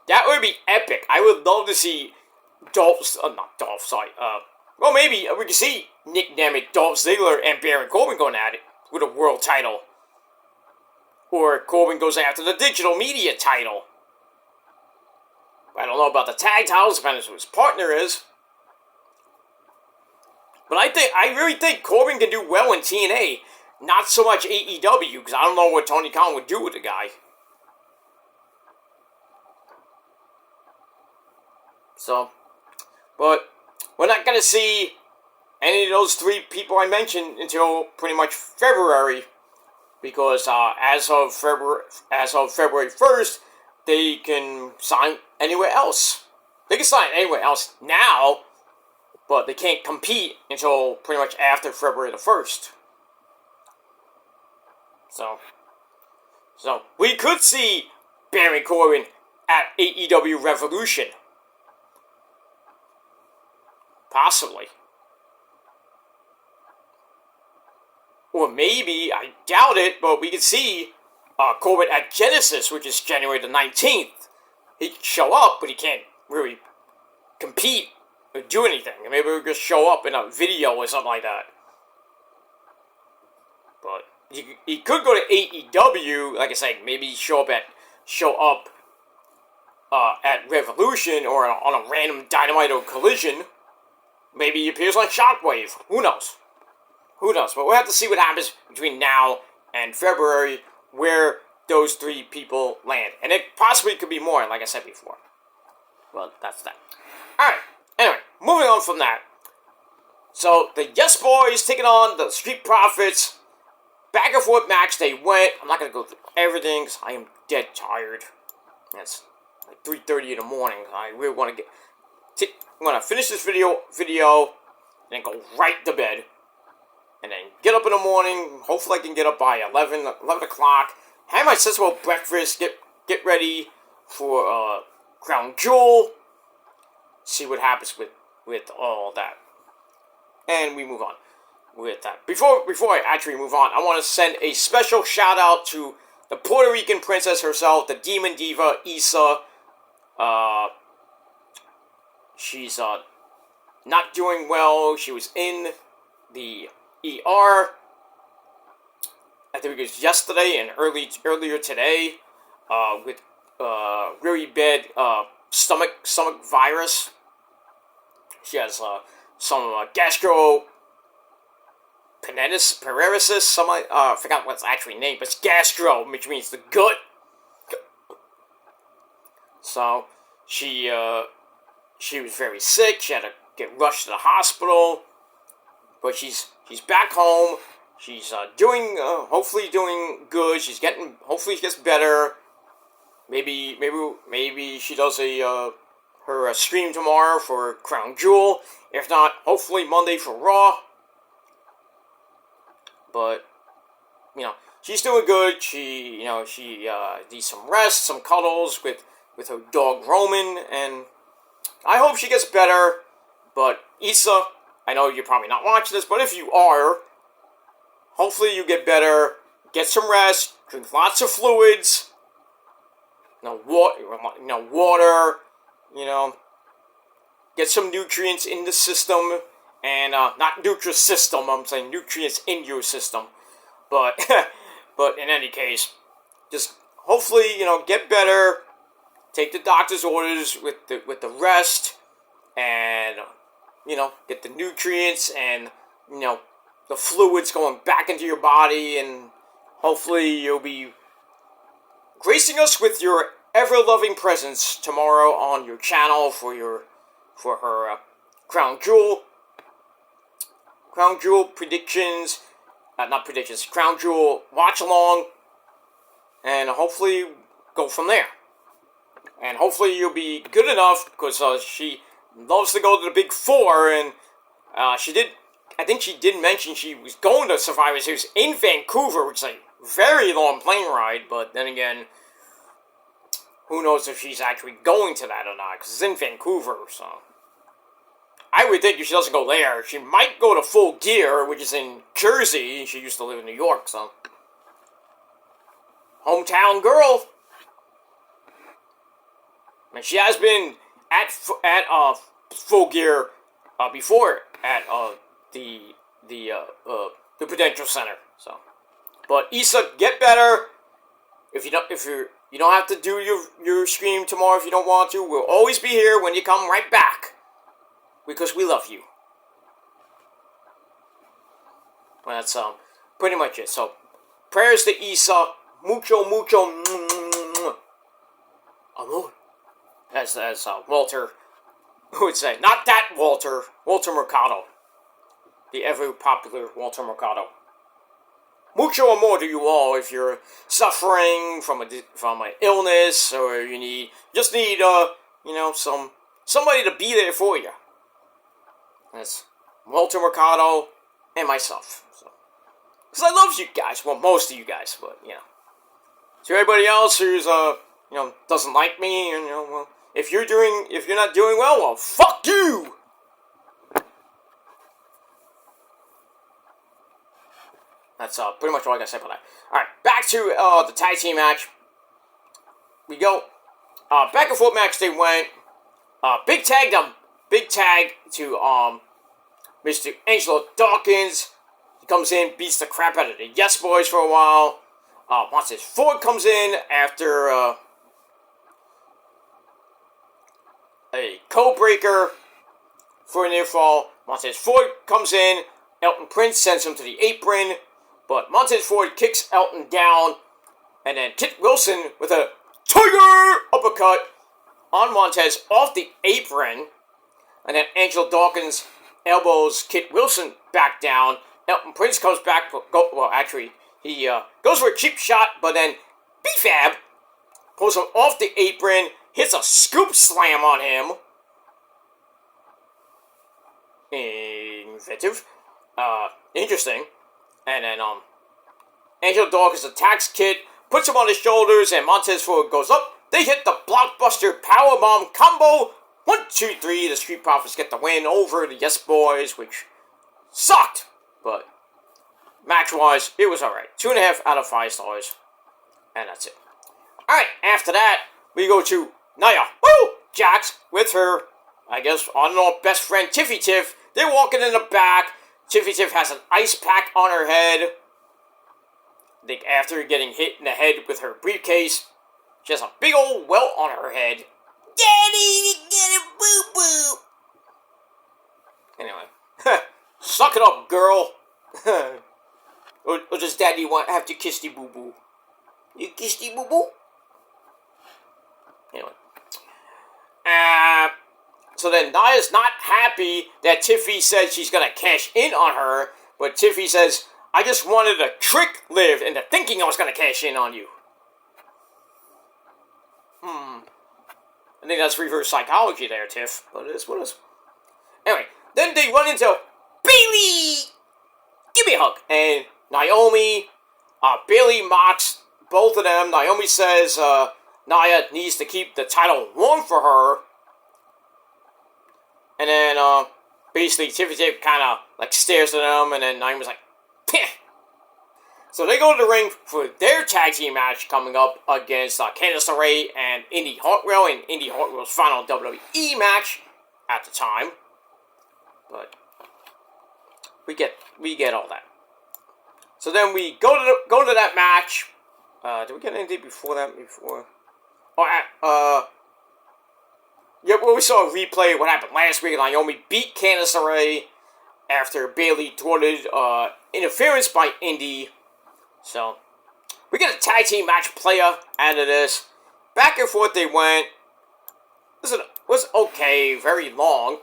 that would be epic. I would love to see well, maybe we could see Nick Nemeth, Dolph Ziggler, and Baron Corbin going at it with a world title. Or Corbin goes after the digital media title. I don't know about the tag titles, depending on who his partner is. But I really think Corbin can do well in TNA. Not so much AEW, because I don't know what Tony Khan would do with the guy. So, but we're not going to see any of those three people I mentioned until pretty much February. Because as of February 1st, they can sign anywhere else. They can sign anywhere else now, but they can't compete until pretty much after February the 1st. So we could see Baron Corbin at AEW Revolution. Possibly. Or maybe, I doubt it, but we could see Corbin at Genesis, which is January the 19th. He can show up, but he can't really compete or do anything. Maybe we'll just show up in a video or something like that. But he could go to AEW, like I said, maybe show up at Revolution or on a random Dynamite or Collision. Maybe he appears on Shockwave. Who knows? But we'll have to see what happens between now and February, where those three people land. And it possibly could be more, like I said before. Well, that's that. Alright, anyway, moving on from that. So, the Yes Boys taking on the Street Profits. Back and forth match they went. I'm not going to go through everything, because I am dead tired. It's like 3:30 in the morning. I really want to I'm gonna finish this video, and then go right to bed, and then get up in the morning. Hopefully, I can get up by 11 o'clock. Have my sensible breakfast. Get ready for Crown Jewel. See what happens with all that, and we move on with that. Before I actually move on, I want to send a special shout out to the Puerto Rican princess herself, the Demon Diva Issa. She's not doing well. She was in the ER. I think it was yesterday and earlier today, with really bad stomach virus. She has some gastroparesis. I forgot what it's actually named, but it's gastro, which means the gut. So she was very sick. She had to get rushed to the hospital, but she's back home. She's hopefully doing good. Hopefully she gets better. Maybe she does her stream tomorrow for Crown Jewel. If not, hopefully Monday for Raw. But she's doing good. She needs some rest, some cuddles with her dog Roman, and I hope she gets better. But Issa, I know you're probably not watching this, but if you are, hopefully you get better. Get some rest. Drink lots of fluids. Water. Get some nutrients in the system, and not Nutrisystem. I'm saying nutrients in your system. But but in any case, just hopefully get better. Take the doctor's orders with the rest, and get the nutrients and the fluids going back into your body, and hopefully you'll be gracing us with your ever-loving presence tomorrow on your channel for her Crown Jewel predictions, Crown Jewel watch along, and hopefully go from there. And hopefully you'll be good enough, because she loves to go to the Big Four, and I think she did mention she was going to Survivor Series in Vancouver, which is a very long plane ride, but then again, who knows if she's actually going to that or not, because it's in Vancouver, so. I would think if she doesn't go there, she might go to Full Gear, which is in Jersey. She used to live in New York, so. Hometown girl. And she has been at Full Gear before at the Prudential Center. So, but Issa, get better. If you don't have to do your stream tomorrow if you don't want to. We'll always be here when you come right back, because we love you. Well, that's pretty much it. So, prayers to Issa. Mucho amor. As Walter would say. Not that Walter Mercado. The ever-popular Walter Mercado. Mucho amor to you all if you're suffering from an illness, or you need somebody to be there for you. That's Walter Mercado and myself. So, because I love you guys. Well, most of you guys, but to everybody else who's doesn't like me, and well, if you're not doing well, fuck you. That's pretty much all I gotta say about that. Alright, back to the tag team match. We go. Back and forth match they went. Big tag to Mr. Angelo Dawkins. He comes in, beats the crap out of the Yes Boys for a while. Montez Ford comes in after a code breaker for a near fall. Montez Ford comes in. Elton Prince sends him to the apron, but Montez Ford kicks Elton down, and then Kit Wilson with a tiger uppercut on Montez off the apron, and then Angelo Dawkins elbows Kit Wilson back down. Elton Prince comes back, he goes for a cheap shot, but then B-Fab pulls him off the apron, hits a scoop slam on him. Inventive. Interesting. And then, Angel Dawkins attacks Kid, puts him on his shoulders, and Montez Ford goes up. They hit the blockbuster powerbomb combo. 1, 2, 3. The Street Profits get the win over the Yes Boys, which sucked. But match-wise, it was alright. 2.5 out of 5 stars. And that's it. Alright, after that, we go to Nia Jax with her, I guess, I don't know, best friend Tiffy Tiff. They're walking in the back. Tiffy Tiff has an ice pack on her head. I think after getting hit in the head with her briefcase, she has a big old welt on her head. Daddy, get it, boo-boo. Anyway. Suck it up, girl. or does Daddy have to kiss the boo-boo? You kiss the boo-boo? Anyway. So then Nia's not happy that Tiffy said she's going to cash in on her, but Tiffy says, I just wanted a trick Liv into thinking I was going to cash in on you. I think that's reverse psychology there, Tiff, but it is what it is. Anyway, then they run into Bayley! Give me a hug. And Naomi, Bayley mocks both of them. Naomi says Nia needs to keep the title warm for her. And then, basically, Tiffy Tiff kind of, like, stares at them, and then Naomi's like, Peh. So they go to the ring for their tag team match coming up against Candice LeRae and Indy Hartwell in Indy Hartwell's final WWE match at the time. But we get all that. So then we go to that match. Did we get anything before that? Yeah, well, we saw a replay of what happened last week. Naomi beat Candice LeRae after Bayley thwarted interference by Indy. So, we get a tag team match player out of this. Back and forth they went. This was okay, very long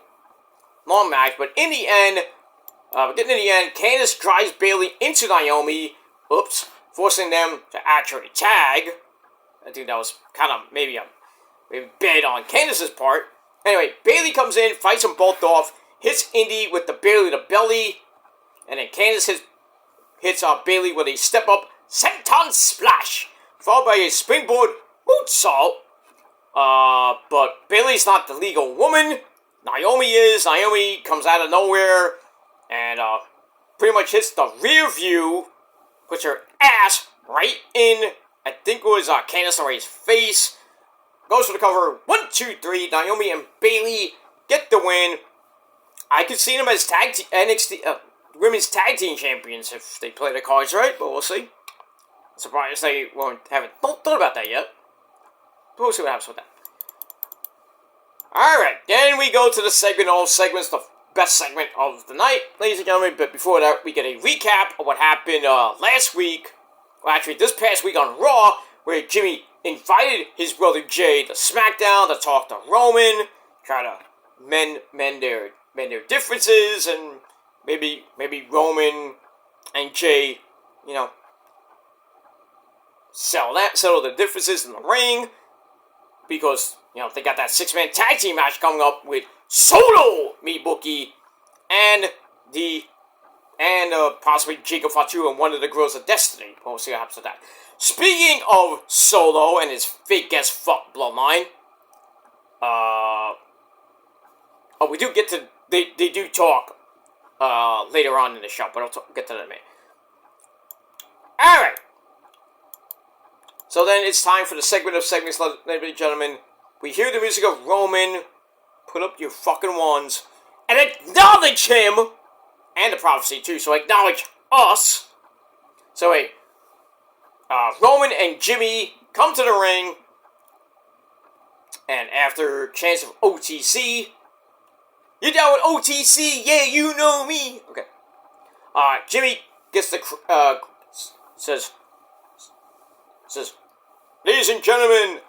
match, but in the end, Candice drives Bayley into Naomi, forcing them to actually tag. I think that was kind of maybe bad on Candice's part. Anyway, Bayley comes in, fights them both off, hits Indy with the Bayley to belly, and then Candice hits Bayley with a step-up senton splash, followed by a springboard moonsault. But Bayley's not the legal woman. Naomi is. Naomi comes out of nowhere and pretty much hits the rear view, puts her ass right in, I think it was Candice LeRae's face. Goes for the cover. 1, 2, 3. Naomi and Bayley get the win. I could see them as NXT Women's Tag Team Champions if they play the cards right, but we'll see. I'm surprised they haven't thought about that yet. But we'll see what happens with that. Alright, then we go to the segment of all segments, the best segment of the night, ladies and gentlemen. But before that, we get a recap of what happened last week. Well, actually, this past week on Raw, where Jimmy invited his brother Jay to Smackdown to talk to Roman, try to mend their differences, and maybe Roman and Jay, settle the differences in the ring, because they got that 6-man tag team match coming up with Solo Miyuki and possibly Jacob Fatu and one of the Girls of Destiny. We'll see what happens with that. Speaking of Solo and his fake as fuck bloodline, we do get to they do talk later on in the show, but I'll get to that in a minute. All right. So then it's time for the segment of segments, ladies and gentlemen. We hear the music of Roman. Put up your fucking ones and acknowledge him and the prophecy too. So acknowledge us. So wait. Roman and Jimmy come to the ring, and after chance of OTC, you're down with OTC, yeah, you know me. Okay. Jimmy gets the says, ladies and gentlemen,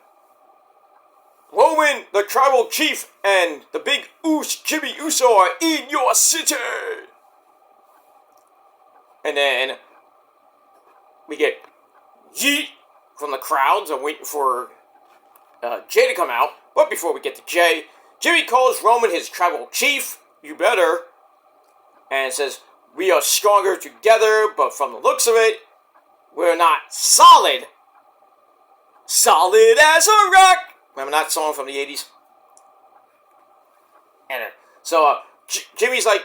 Roman, the tribal chief, and the big Oos, Jimmy Uso, are in your city. And then we get yeet from the crowds. I'm waiting for Jay to come out. But before we get to Jay, Jimmy calls Roman his tribal chief. You better. And says, we are stronger together, but from the looks of it, we're not solid. Solid as a rock. Remember that song from the 80s? And so Jimmy's like,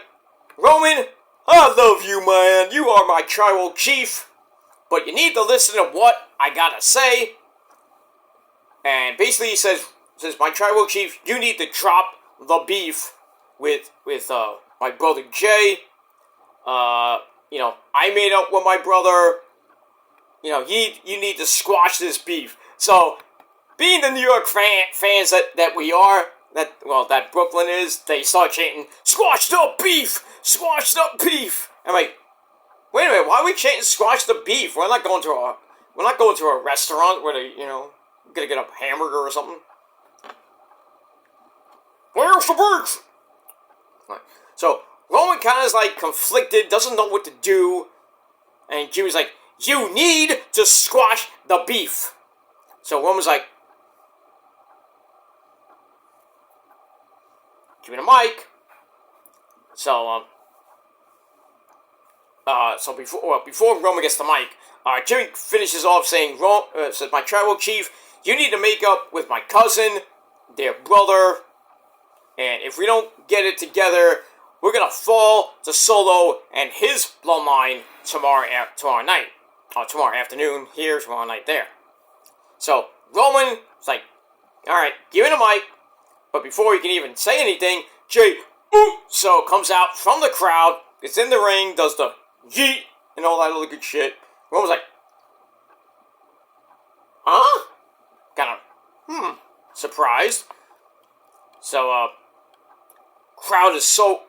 Roman, I love you, man. You are my tribal chief. But you need to listen to what I gotta say. And basically he says, my tribal chief, you need to drop the beef with my brother Jay. I made up with my brother. You need to squash this beef. So, being the New York fans that we are, that Brooklyn is, they start chanting, squash the beef! Squash the beef! I'm like, wait a minute, why are we chanting squash the beef? We're not going to a restaurant where they, gonna get a hamburger or something. Where's the beef? So, Roman kind of is like conflicted, doesn't know what to do, and Jimmy's like, you need to squash the beef. So Roman's like, give me the mic. So before Roman gets the mic, Jimmy finishes off saying, says, my tribal chief, you need to make up with my cousin, their brother, and if we don't get it together, we're gonna fall to Solo and his bloodline tomorrow night. Tomorrow afternoon here, tomorrow night there. So, Roman is like, alright, give me the mic. But before he can even say anything, Jay, so comes out from the crowd, gets in the ring, does the yeet, and all that other good shit. Roman's like, huh? Kind of, surprised. So, crowd is so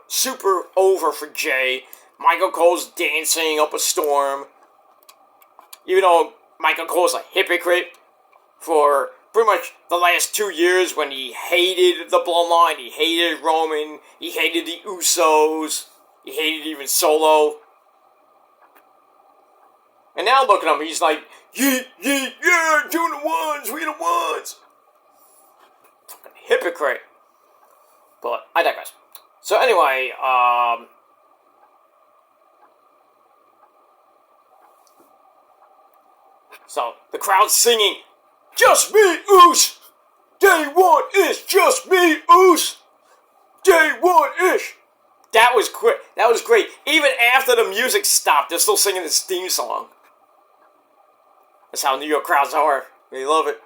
super over for Jay. Michael Cole's dancing up a storm. Even though Michael Cole's a hypocrite for pretty much the last 2 years when he hated the Bloodline, he hated Roman, he hated the Usos, he hated even Solo. And now look at him, he's like, yeah, doing the ones, we the ones. Fucking hypocrite. But I digress. So anyway, so the crowd's singing, just me, Oos! Day one is just me, Oos! Day one-ish! That was quick. That was great. Even after the music stopped, they're still singing this theme song. That's how New York crowds are. They love it.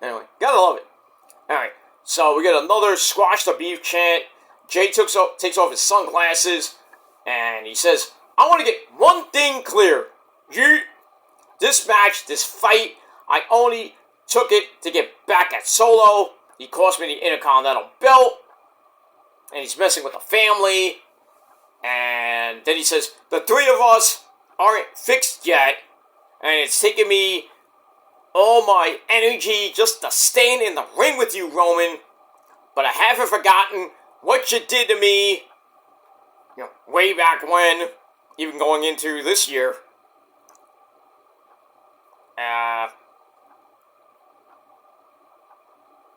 Anyway, gotta love it. Alright, so we get another squash the beef chant. Jay takes off his sunglasses, and he says, I want to get one thing clear. This match, this fight, I only took it to get back at Solo. He cost me the Intercontinental belt, and he's messing with the family. And then he says, the three of us aren't fixed yet, and it's taken me all my energy just to stand in the ring with you, Roman. But I haven't forgotten what you did to me, way back when, even going into this year.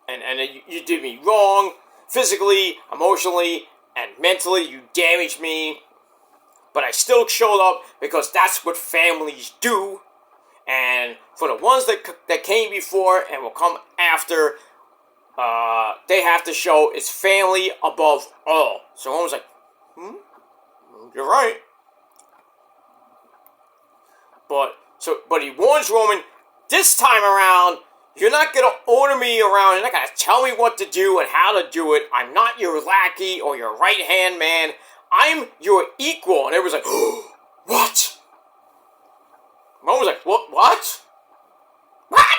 And you did me wrong, physically, emotionally, and mentally. You damaged me, but I still showed up because that's what families do. And for the ones that came before and will come after, they have to show it's family above all. So Roman's like, you're right. But he warns Roman, this time around, you're not going to order me around. You're not going to tell me what to do and how to do it. I'm not your lackey or your right-hand man. I'm your equal. And everyone's like, oh, what? Roman was like, what? What?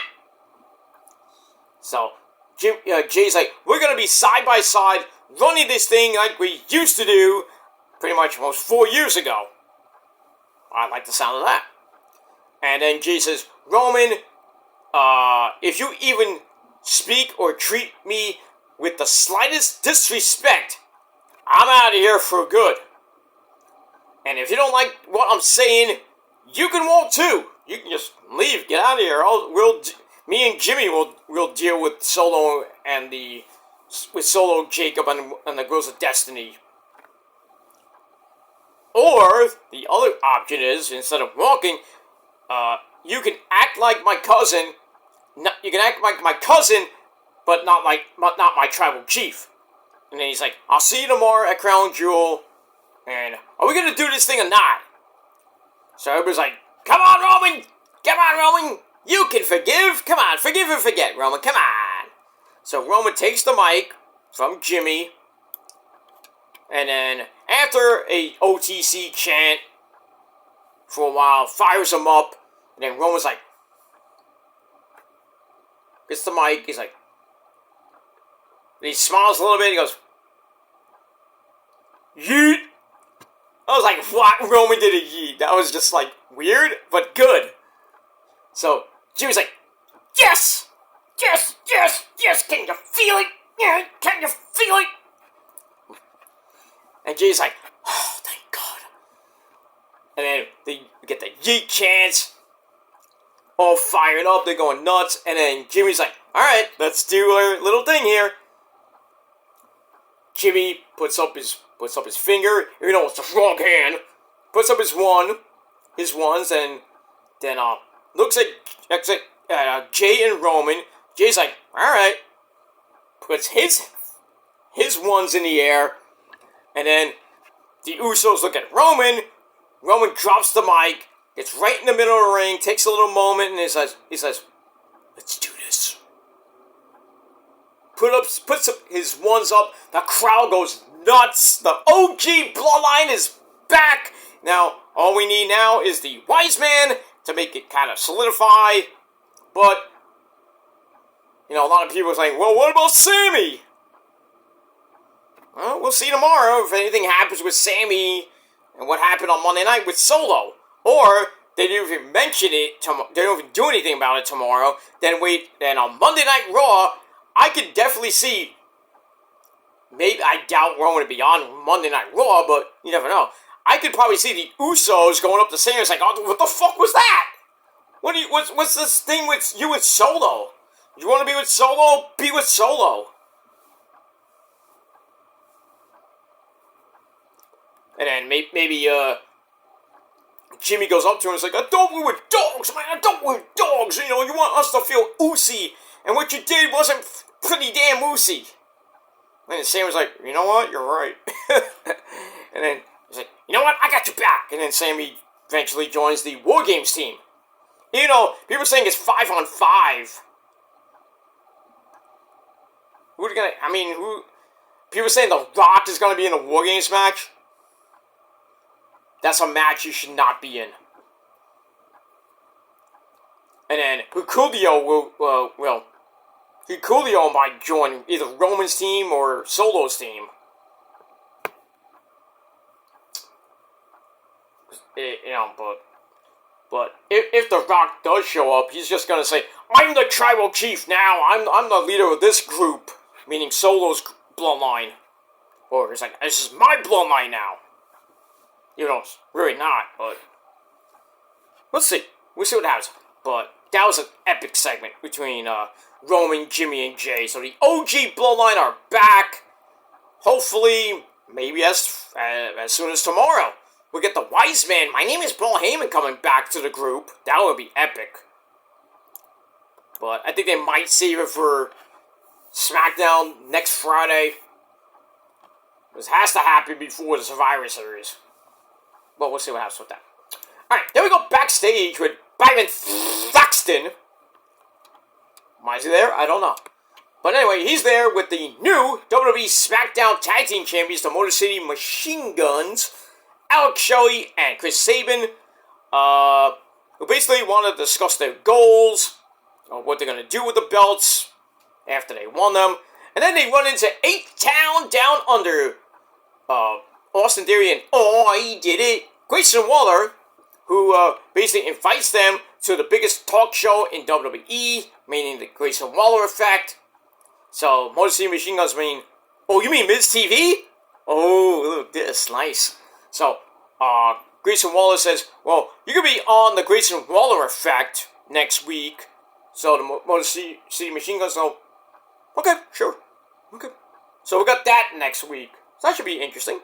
So Jay's like, we're going to be side by side, running this thing like we used to do pretty much almost 4 years ago. I like the sound of that. And then Jay says, Roman, if you even speak or treat me with the slightest disrespect, I'm out of here for good. And if you don't like what I'm saying, you can walk too. You can just leave, get out of here. me and Jimmy will deal with Solo and Solo, Jacob, and the Girls of Destiny. Or the other option is, instead of walking, you can act like my cousin. You can act like my cousin, but not my tribal chief. And then he's like, "I'll see you tomorrow at Crown Jewel. And are we gonna do this thing or not?" So everybody's like, "Come on, Roman! Come on, Roman! You can forgive! Come on, forgive and forget, Roman, come on!" So Roman takes the mic from Jimmy, and then after a OTC chant for a while, fires him up, and then Roman's like, gets the mic, he's like, he smiles a little bit, he goes, "Yeet!" I was like, what? Roman did a yeet. That was just like weird, but good. So Jimmy's like, "Yes! Yes! Yes! Yes! Can you feel it? Yeah, can you feel it?" And Jimmy's like, "Oh, thank God." And then they get the yeet chants, all fired up, they're going nuts, and then Jimmy's like, "Alright, let's do our little thing here." Jimmy puts up his finger, you know, it's the wrong hand, puts up his ones, and then looks at Jay and Roman. Jay's like, "Alright," puts his ones in the air, and then the Usos look at Roman. Roman drops the mic, gets right in the middle of the ring, takes a little moment, and he says, "Let's do this." Puts his ones up, the crowd goes nuts, the OG bloodline is back. Now, all we need now is the wise man to make it kind of solidify, but, you know, a lot of people are saying, "Well, what about Sammy?" Well, we'll see tomorrow if anything happens with Sammy and what happened on Monday night with Solo. Or they didn't even mention it, they don't even do anything about it tomorrow. Then on Monday Night Raw, I could definitely see, maybe, I doubt Roman to be on Monday Night Raw, but you never know. I could probably see the Usos going up to Sammy and like, "Oh, what the fuck was that? What's this thing with you with Solo? You want to be with Solo? Be with Solo." And then maybe Jimmy goes up to him and is like, "I thought we were dogs, man. I thought we were dogs. You know, you want us to feel oozy, and what you did wasn't pretty damn oozy." And then Sam was like, "You know what? You're right." And then he's like, "You know what? I got your back." And then Sammy eventually joins the War Games team. You know, people are saying it's 5-on-5. People are saying The Rock is gonna be in a War Games match. That's a match you should not be in. And then Hikuleo Hikuleo might join either Roman's team or Solo's team. But if The Rock does show up, he's just gonna say, "I'm the tribal chief now. I'm the leader of this group," meaning Solo's bloodline. Or he's like, "This is my bloodline now." You know, it's really not, but we'll see. We'll see what happens. But that was an epic segment between Roman, Jimmy, and Jay. So the OG bloodline are back. Hopefully, maybe as soon as tomorrow. We'll get the wise man, "My name is Paul Heyman," coming back to the group. That would be epic. But I think they might save it for Smackdown next Friday. This has to happen before the Survivor Series. But we'll see what happens with that. Alright, then we go backstage with Byron Thaxton. Why is he there? I don't know. But anyway, he's there with the new WWE SmackDown Tag Team Champions, the Motor City Machine Guns, Alex Shelley and Chris Sabin, who basically want to discuss their goals, or what they're going to do with the belts after they won them. And then they run into 8-Town Down Under, Austin Theory and I Did It, Grayson Waller, who basically invites them to the biggest talk show in WWE, meaning the Grayson Waller effect. So, Motor City Machine Guns mean, "Oh, you mean Miz TV? Oh, look at this, nice." So, Grayson Waller says, "Well, you're going to be on the Grayson Waller effect next week, So the Motor City Machine Guns know, okay, sure. Okay. So we got that next week. So that should be interesting.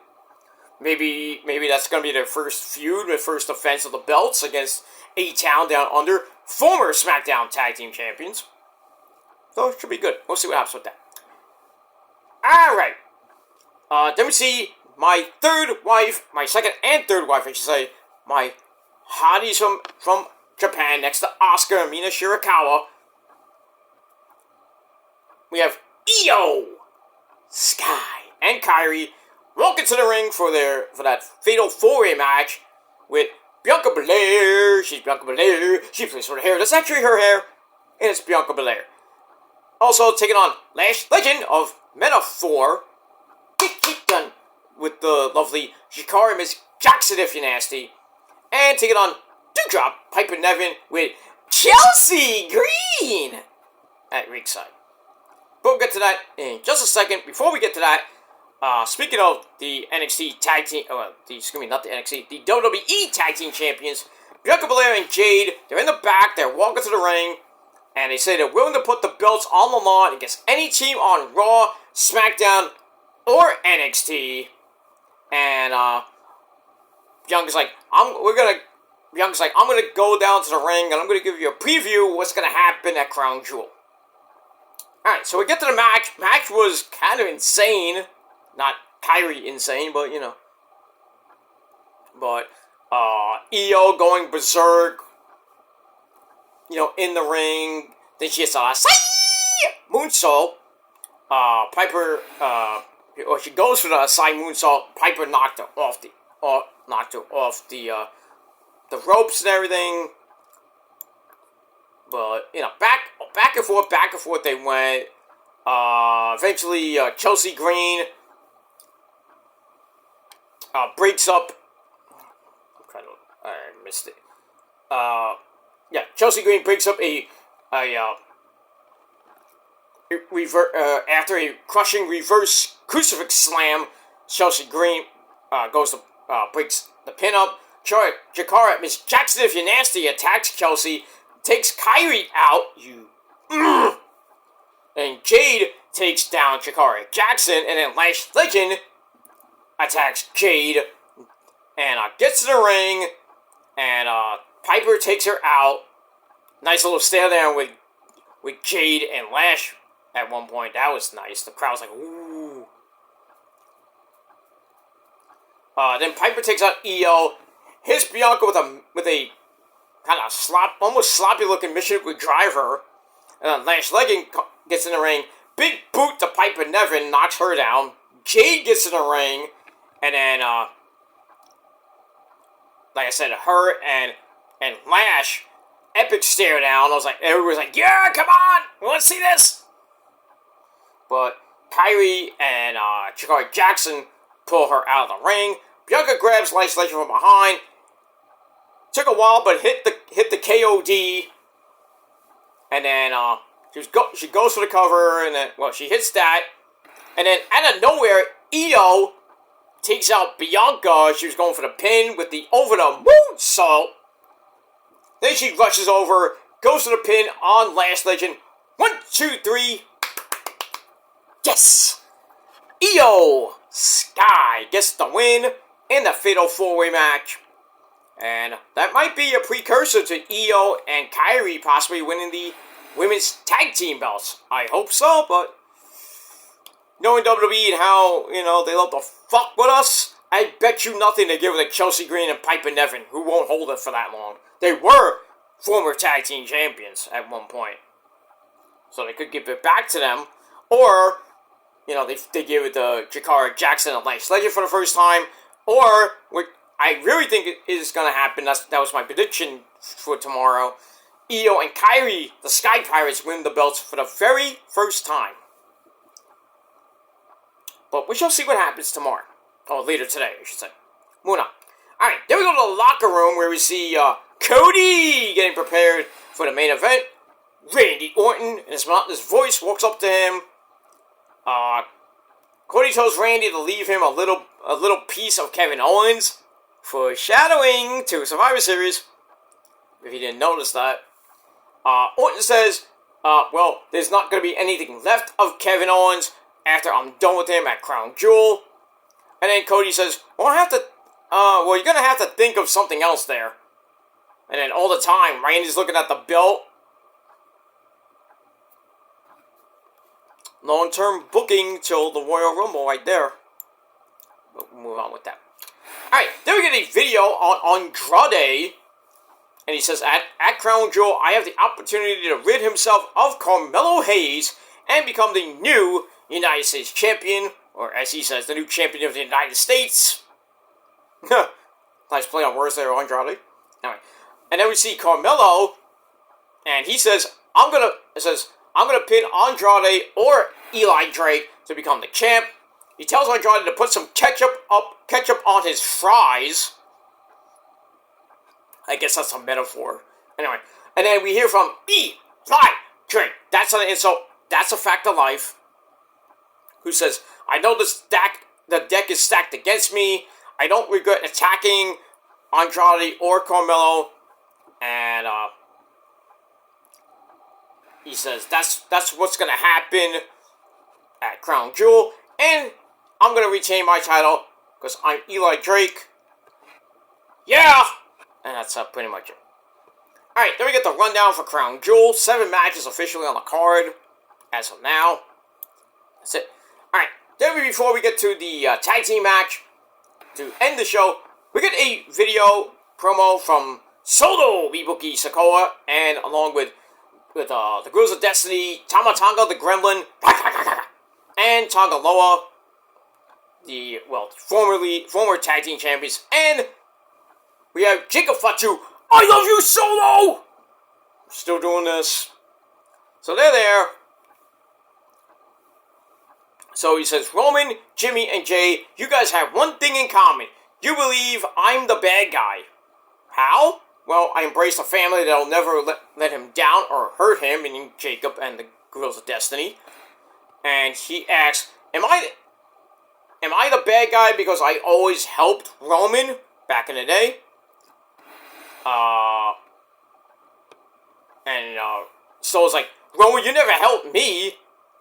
Maybe that's going to be their first feud, their first defense of the belts against A-Town Down Under, former Smackdown Tag Team Champions. So it should be good. We'll see what happens with that. Alright. Then we see my third wife, my second and third wife, I should say, my hotties from Japan, next to Asuka and Mina Shirakawa. We have Io, Sky, and Kairi walk into the ring for that fatal four-way match with Bianca Belair. She's Bianca Belair. She plays for the hair. That's actually her hair, and it's Bianca Belair. Also taking on Lash Legend of Metaphor. Get done with the lovely Shikari Miss Jackson, if you're nasty. And taking on Doudrop, Piper Niven with Chelsea Green at ringside. But we'll get to that in just a second. Before we get to that, speaking of the NXT Tag Team, not the NXT, the WWE Tag Team Champions, Bianca Belair and Jade, they're in the back, they're walking to the ring, and they say they're willing to put the belts on the line against any team on Raw, SmackDown, or NXT. And Bianca's like, I'm gonna go down to the ring and I'm gonna give you a preview of what's gonna happen at Crown Jewel. Alright, so we get to the match. Match was kind of insane. Not Kyrie insane, but you know. But Io going berserk, you know, in the ring. Then she hits a moonsault. Piper, or she goes for the side moonsault. Piper knocked her off the ropes and everything. But you know, back and forth they went. Eventually, Chelsea Green breaks up. I missed it. Chelsea Green breaks up after a crushing reverse crucifix slam. Chelsea Green goes to breaks the pin up. Jakara, Miss Jackson, if you're nasty, attacks Chelsea, takes Kyrie out. And Jade takes down Jakara Jackson, and then Lash Legend attacks Jade and gets to the ring, and Piper takes her out. Nice little stare down with Jade and Lash at one point. That was nice. The crowd's like, ooh. Then Piper takes out Io, hits Bianca with a kind of almost sloppy looking Michigan driver, and then Lash Legend gets in the ring. Big boot to Piper Niven, knocks her down. Jade gets in the ring, and then like I said, her and Lash, epic stare down. Everybody's like, yeah, come on, we want to see this. But Kyrie and Jakara Jackson pull her out of the ring. Bianca grabs Lash Legend from behind. Took a while, but hit the KOD. And then she goes for the cover, and then she hits that. And then out of nowhere, Io takes out Bianca. She was going for the pin with the over the moonsault. Then she rushes over, goes for the pin on Lash Legend. 1, 2, 3. Yes! Io Sky gets the win in the fatal four-way match. And that might be a precursor to Io and Kyrie possibly winning the women's tag team belts. I hope so, but knowing WWE and how, you know, they love to fuck with us, I bet you nothing they give it to Chelsea Green and Piper Niven, who won't hold it for that long. They were former tag team champions at one point, so they could give it back to them, or, you know, they give it to Jakara Jackson and Lash Legend for the first time, or what I really think is going to happen, that was my prediction for tomorrow, Io and Kyrie, the Sky Pirates, win the belts for the very first time. But we shall see what happens tomorrow. Or later today, I should say. Moving on. Alright, then we go to the locker room where we see Cody getting prepared for the main event. Randy Orton, in his monotonous voice, walks up to him. Cody tells Randy to leave him a little piece of Kevin Owens, foreshadowing to Survivor Series, if you didn't notice that. Orton says, well, there's not going to be anything left of Kevin Owens after I'm done with him at Crown Jewel. And then Cody says, well, you're going to have to think of something else there. And then all the time, Randy's looking at the belt. Long-term booking till the Royal Rumble right there. We'll move on with that. Alright, then we get a video on Andrade. And he says, at Crown Jewel, I have the opportunity to rid himself of Carmelo Hayes and become the new United States Champion. Or as he says, the new Champion of the United States. Nice play on words there, Andrade. Anyway. And then we see Carmelo, and he says, I'm gonna pin Andrade or Eli Drake to become the champ. He tells Andrade to put some ketchup on his fries. I guess that's a metaphor. Anyway, and then we hear from Eli Drake. That's an insult. That's a fact of life. Who says, I know the deck is stacked against me. I don't regret attacking Andrade or Carmelo. And he says that's what's gonna happen at Crown Jewel, and I'm gonna retain my title because I'm Eli Drake. Yeah, and that's pretty much it. All right, then we get the rundown for Crown Jewel. 7 matches officially on the card as of now. That's it. All right, then before we get to the tag team match to end the show, we get a video promo from Solo Ibuki Sikoa, and along with the Girls of Destiny, Tama Tonga the Gremlin, and Tonga Loa, the former tag team champions, and we have Jacob Fatu. I love you, Solo. Still doing this. So they're there. So he says, Roman, Jimmy, and Jay, you guys have one thing in common. You believe I'm the bad guy. How? Well, I embrace a family that'll never let him down or hurt him, meaning Jacob and the Girls of Destiny. And he asks, Am I the bad guy because I always helped Roman back in the day? So it's like, Roman, you never helped me.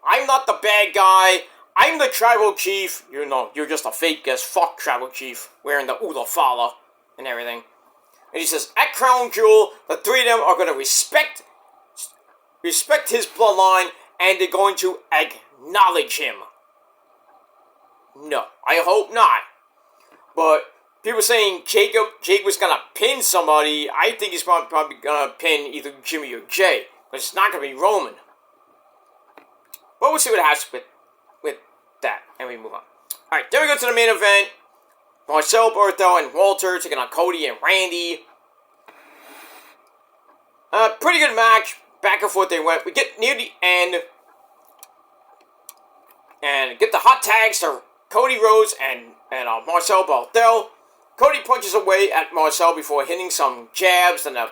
I'm not the bad guy. I'm the tribal chief. You know, you're just a fake as fuck tribal chief wearing the Ula Fala and everything. And he says, at Crown Jewel, the 3 of them are going to respect his bloodline, and they're going to acknowledge him. No, I hope not. But people saying Jake was going to pin somebody, I think he's probably going to pin either Jimmy or Jay. But it's not going to be Roman. But we'll see what happens with that, and we move on. Alright, then we go to the main event. Marcel Barthel and Walter taking on Cody and Randy. Pretty good match. Back and forth they went. We get near the end. And get the hot tags to Cody Rhodes and Marcel Barthel. Cody punches away at Marcel before hitting some jabs and a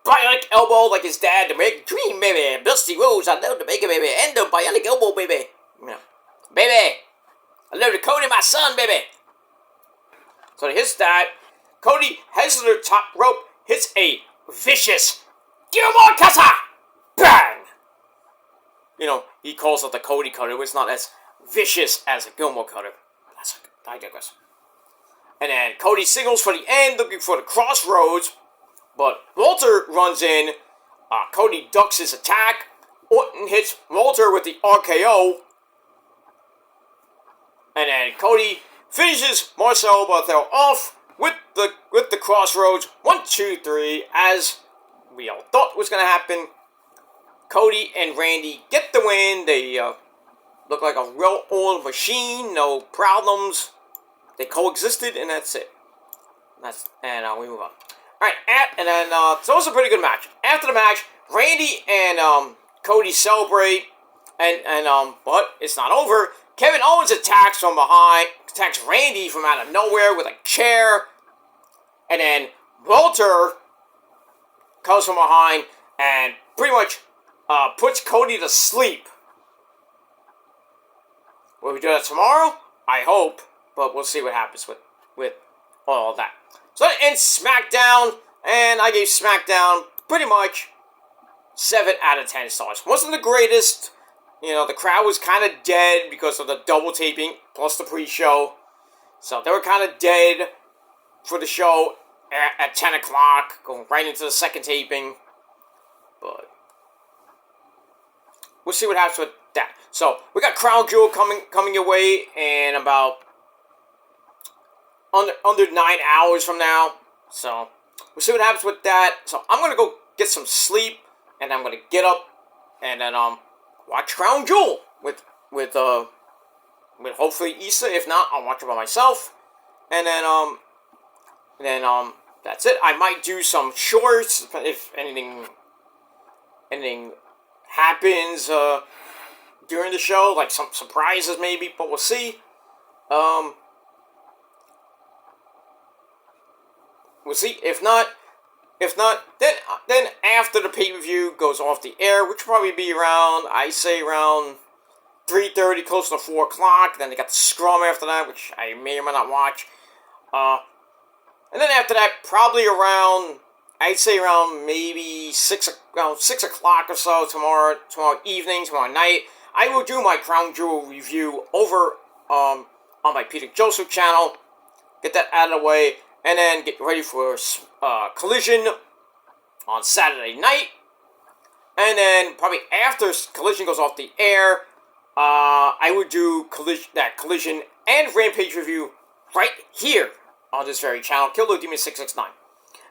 bionic elbow like his dad to make dream, baby. Dusty Rhodes, I love to make it, baby. And the bionic elbow, baby. Yeah. Baby. I love to Cody, my son, baby. So he hits that. Cody heads to the top rope, hits a vicious Gilmore Cutter! Bang! You know, he calls it the Cody Cutter. It's not as vicious as a Gilmore Cutter. I digress. And then Cody signals for the end, looking for the crossroads. But Walter runs in. Cody ducks his attack. Orton hits Walter with the RKO. And then Cody finishes Marcel Barthel off with the crossroads. 1, 2, 3, as we all thought was going to happen. Cody and Randy get the win. They look like a well-oiled machine. No problems. They coexisted, and that's it. We move on. Alright, so it was a pretty good match. After the match, Randy and Cody celebrate, but it's not over. Kevin Owens attacks from behind, attacks Randy from out of nowhere with a chair, and then Walter comes from behind and pretty much puts Cody to sleep. Will we do that tomorrow? I hope, but we'll see what happens with all of that. So that ends SmackDown, and I gave SmackDown pretty much 7 out of 10 stars. Wasn't the greatest. The crowd was kind of dead because of the double taping plus the pre-show. So they were kind of dead for the show at 10 o'clock, going right into the second taping. But we'll see what happens with that. So we got Crown Jewel coming your way in about under 9 hours from now. So we'll see what happens with that. So I'm gonna go get some sleep, and I'm gonna get up and then watch Crown Jewel with hopefully Issa. If not, I'll watch it by myself. And then that's it. I might do some shorts if anything happens during the show, like some surprises maybe, but we'll see. We'll see. If not, then after the pay-per-view goes off the air, which will probably be around 3:30, close to 4 o'clock. Then they got the scrum after that, which I may or may not watch. And then after that, probably around maybe 6 o'clock or so tomorrow evening, tomorrow night, I will do my Crown Jewel review over on my Peter Joseph channel. Get that out of the way, and then get ready for Collision on Saturday night. And then probably after Collision goes off the air, I would do Collision and Rampage review right here on this very channel, Killer Demon 669.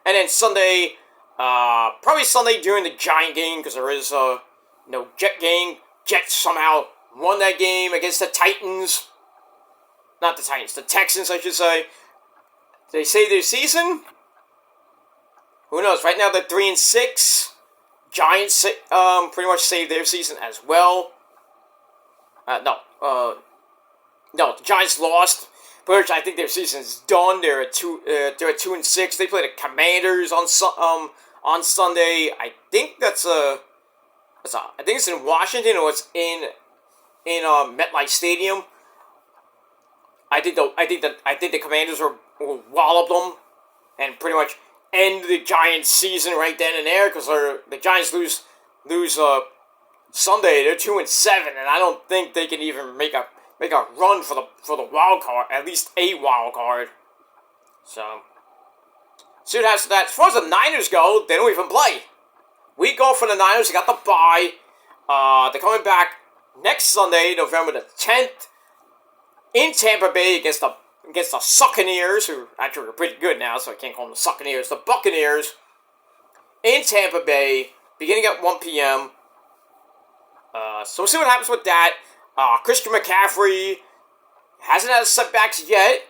And then Sunday, probably Sunday during the Giant game, because there is no Jet game. Jets somehow won that game against the Titans. Not the Titans, the Texans, I should say. Did they save their season? Who knows? Right now they're 3-6. Giants pretty much saved their season as well. No, the Giants lost. But I think their season's done. They're at 2-6. They play the Commanders on Sunday. I think I think it's in Washington, or it's in MetLife Stadium. I think the Commanders will wallop them and pretty much end the Giants' season right then and there, because the Giants lose Sunday. They're 2-7, and I don't think they can even make a run for the wild card, at least a wild card. So see what happens to that. As far as the Niners go, they don't even play. Week off for the Niners. They got the bye. They're coming back next Sunday, November the 10th, in Tampa Bay against the Succaneers, who actually are pretty good now, so I can't call them the Succaneers. The Buccaneers in Tampa Bay, beginning at 1 p.m. So we'll see what happens with that. Christian McCaffrey hasn't had setbacks yet,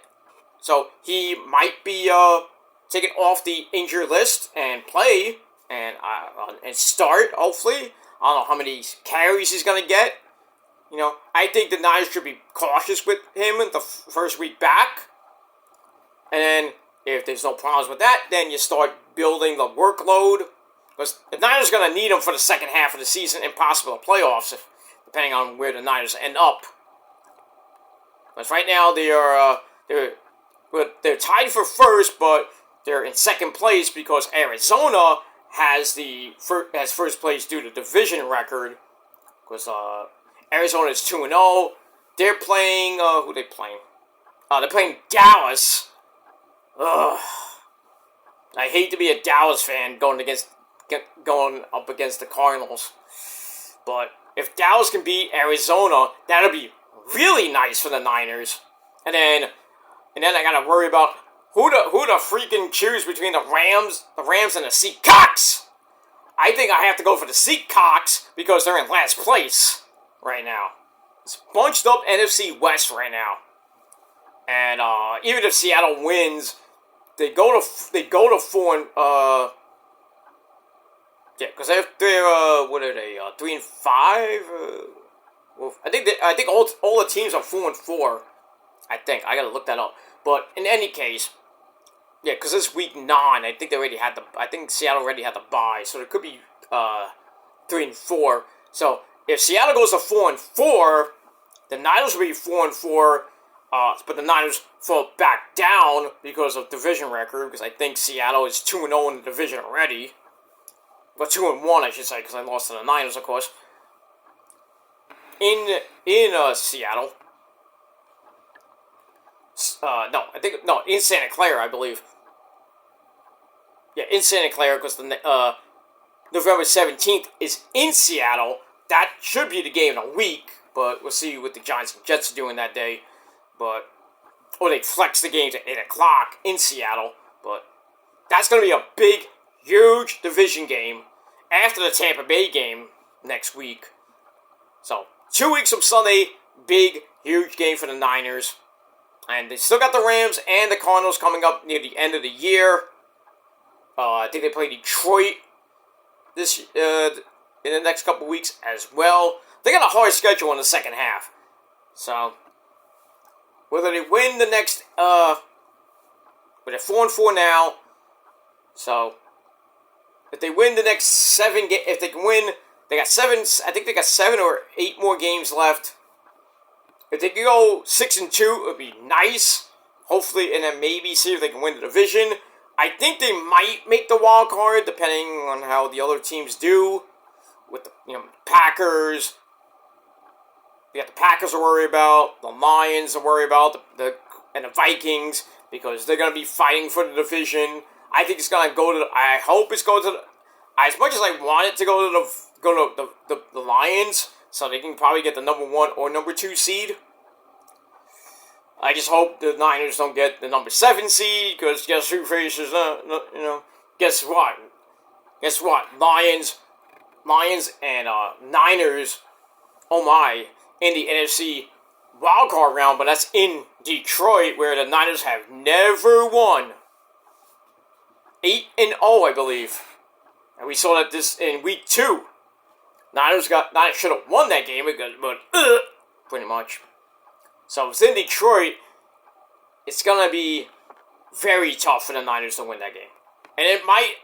so he might be taken off the injured list and play and start, hopefully. I don't know how many carries he's going to get. I think the Niners should be cautious with him in the first week back. And then, if there's no problems with that, then you start building the workload. Because the Niners are going to need him for the second half of the season and possible playoffs, depending on where the Niners end up. Because right now they're tied for first, but they're in second place because Arizona has first place due to division record. Because Arizona is 2-0. They're playing who are they playing? They're playing Dallas. Ugh. I hate to be a Dallas fan going up against the Cardinals, but if Dallas can beat Arizona, that'll be really nice for the Niners. And then I gotta worry about who to freaking choose between the Rams and the Seahawks. I think I have to go for the Seahawks because they're in last place right now. It's bunched up NFC West right now, and even if Seattle wins, they go to 4 and yeah, because they're what are they 3-5? Well, I think all the teams are 4-4. I think I gotta look that up. But in any case, yeah, because it's week 9. I think Seattle already had the bye, so it could be 3-4. So if Seattle goes to 4-4, the Niners will be 4-4. But the Niners fall back down because of division record. Because I think Seattle is 2-0 in the division already. Well, 2-1, I should say, because I lost to the Niners, of course. In Seattle. In Santa Clara, I believe. Yeah, in Santa Clara, because the November 17th is in Seattle. That should be the game in a week, but we'll see what the Giants and Jets are doing that day. Or they flex the game to 8 o'clock in Seattle. But that's going to be a big, huge division game after the Tampa Bay game next week. So, 2 weeks from Sunday, big, huge game for the Niners. And they still got the Rams and the Cardinals coming up near the end of the year. I think they play Detroit in the next couple weeks as well. They got a hard schedule in the second half. So, whether they win the next, but they're 4-4 now. So, if they win the next 7 games, if they can win, they got 7, I think they got 7 or 8 more games left. If they can go 6-2, it would be nice. Hopefully, and then maybe see if they can win the division. I think they might make the wild card, depending on how the other teams do. With the Packers. We got the Packers to worry about, the Lions to worry about, and the Vikings, because they're going to be fighting for the division. I think it's going to go to I hope it's going to as much as I want it to go to the Lions, so they can probably get the number 1 or number 2 seed. I just hope the Niners don't get the number 7 seed, because guess who faces, guess what? Guess what? Lions and Niners, oh my, in the NFC wildcard round, but that's in Detroit, where the Niners have never won. 8-0, I believe. And we saw that this in week 2. Niners should have won that game, but pretty much. So if it's in Detroit, it's gonna be very tough for the Niners to win that game. And it might,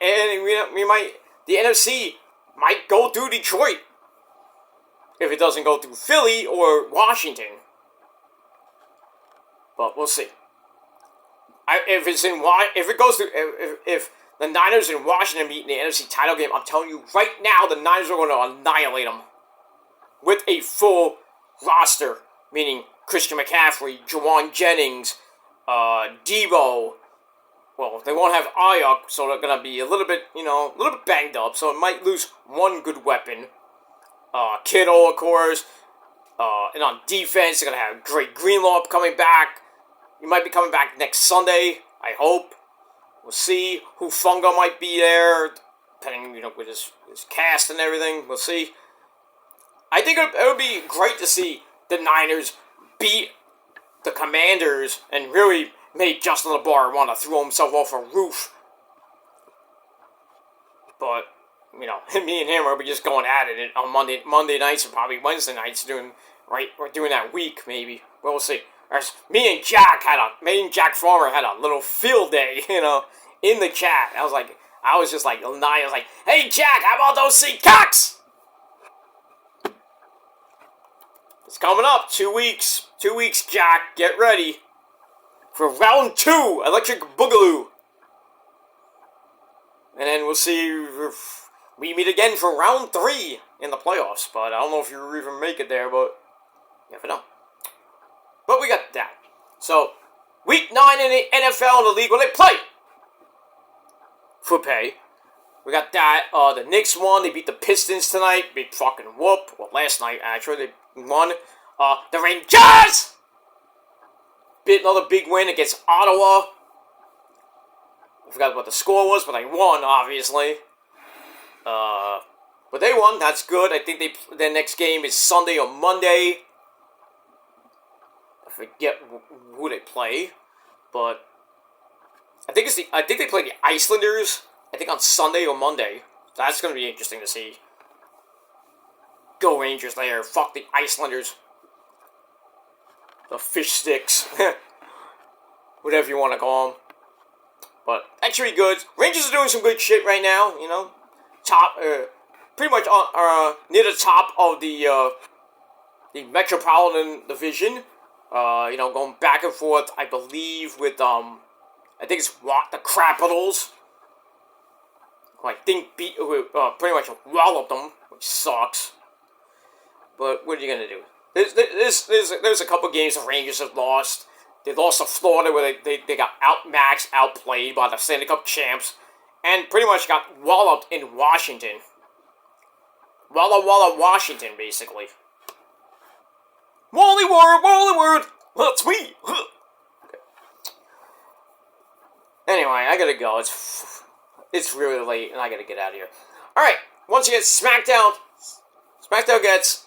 the NFC might go through Detroit if it doesn't go through Philly or Washington. But we'll see. If the Niners and Washington meet in the NFC title game, I'm telling you right now, the Niners are going to annihilate them with a full roster, meaning Christian McCaffrey, Jawan Jennings, Debo. Well, they won't have Ayuk, so they're going to be a little bit banged up. So it might lose one good weapon. Kittle, of course. And on defense, they're going to have Drake Greenlaw coming back. He might be coming back next Sunday, I hope. We'll see. Hufunga might be there, depending, with his cast and everything. We'll see. I think it would be great to see the Niners beat the Commanders and really make Justin LeBar want to throw himself off a roof. But, me and him are just going at it on Monday nights and probably Wednesday nights we're doing that week, maybe. Well, we'll see. Me and Jack Farmer had a little field day, in the chat. I was just like, hey Jack, how about those Seacocks? It's coming up, 2 weeks. 2 weeks, Jack. Get ready for round 2, Electric Boogaloo. And then we'll see if we meet again for round 3 in the playoffs. But I don't know if you even make it there, but you never know. But we got that. So, week 9 in the NFL in the league, when they play for pay. We got that. The Knicks won. They beat the Pistons tonight. Big fucking whoop. Well, last night, actually, they won. The Rangers beat another big win against Ottawa. I forgot what the score was, but they won, obviously. But they won. That's good. I think their next game is Sunday or Monday. I forget who they play, but I think they play the Islanders. I think on Sunday or Monday. So that's going to be interesting to see. Go Rangers there. Fuck the Islanders. The fish sticks. Whatever you want to call them. But actually good. Rangers are doing some good shit right now. Top, pretty much near the top of the Metropolitan Division. Going back and forth, I believe, with, I think it's the Capitals. who I think pretty much walloped them, which sucks. But what are you gonna do? There's a couple games the Rangers have lost. They lost to Florida where they got outmatched, outplayed by the Stanley Cup champs, and pretty much got walloped in Washington. Walla Washington, basically. Wally Word, that's me. Okay. Anyway, I gotta go. It's really late, and I gotta get out of here. All right, once again, Smackdown. Smackdown gets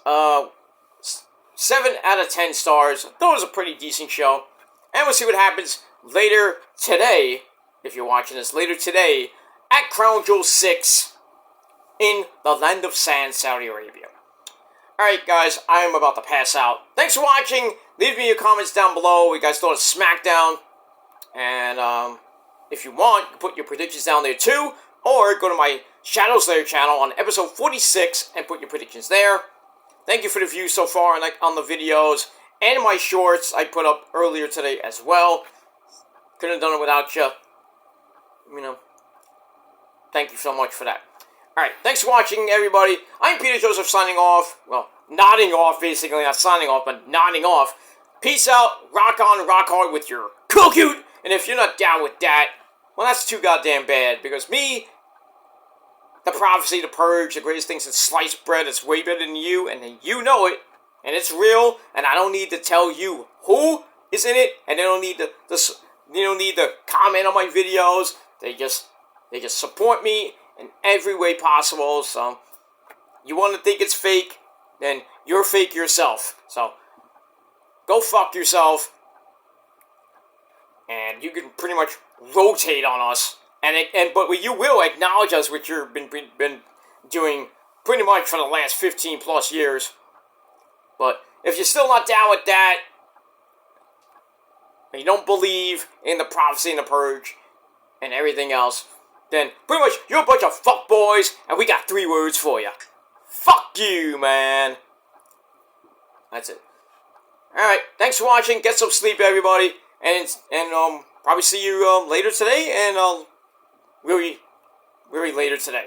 7 out of 10 stars. That was a pretty decent show. And we'll see what happens later today, if you're watching this, later today, at Crown Jewel 6 in the Land of Sand, Saudi Arabia. Alright guys, I am about to pass out. Thanks for watching. Leave me your comments down below. What you guys thought of Smackdown. And if you want, you can put your predictions down there too. Or go to my Shadows Lair channel on episode 46 and put your predictions there. Thank you for the views so far on the videos and my shorts I put up earlier today as well. Couldn't have done it without you. You know, thank you so much for that. Alright, thanks for watching, everybody. I'm Peter Joseph signing off. Well, nodding off, basically. Not signing off, but nodding off. Peace out. Rock on, rock hard with your cute. And if you're not down with that, well, that's too goddamn bad. Because me, the prophecy, the purge, the greatest things in sliced bread, it's way better than you, and you know it. And it's real, and I don't need to tell you who is in it, and they don't need to comment on my videos. They just support me in every way possible. So you want to think it's fake, then you're fake yourself. So go fuck yourself, and you can pretty much rotate on us. But you will acknowledge us, which you've been doing pretty much for the last 15 plus years. But if you're still not down with that, and you don't believe in the prophecy and the purge and everything else, then pretty much you're a bunch of fuckboys, and we got 3 words for you. Fuck you, man. That's it. Alright, thanks for watching. Get some sleep, everybody. And probably see you later today, and really later today.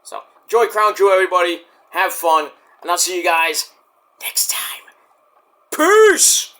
So, enjoy Crown Jewel, everybody. Have fun. And I'll see you guys next time. Peace!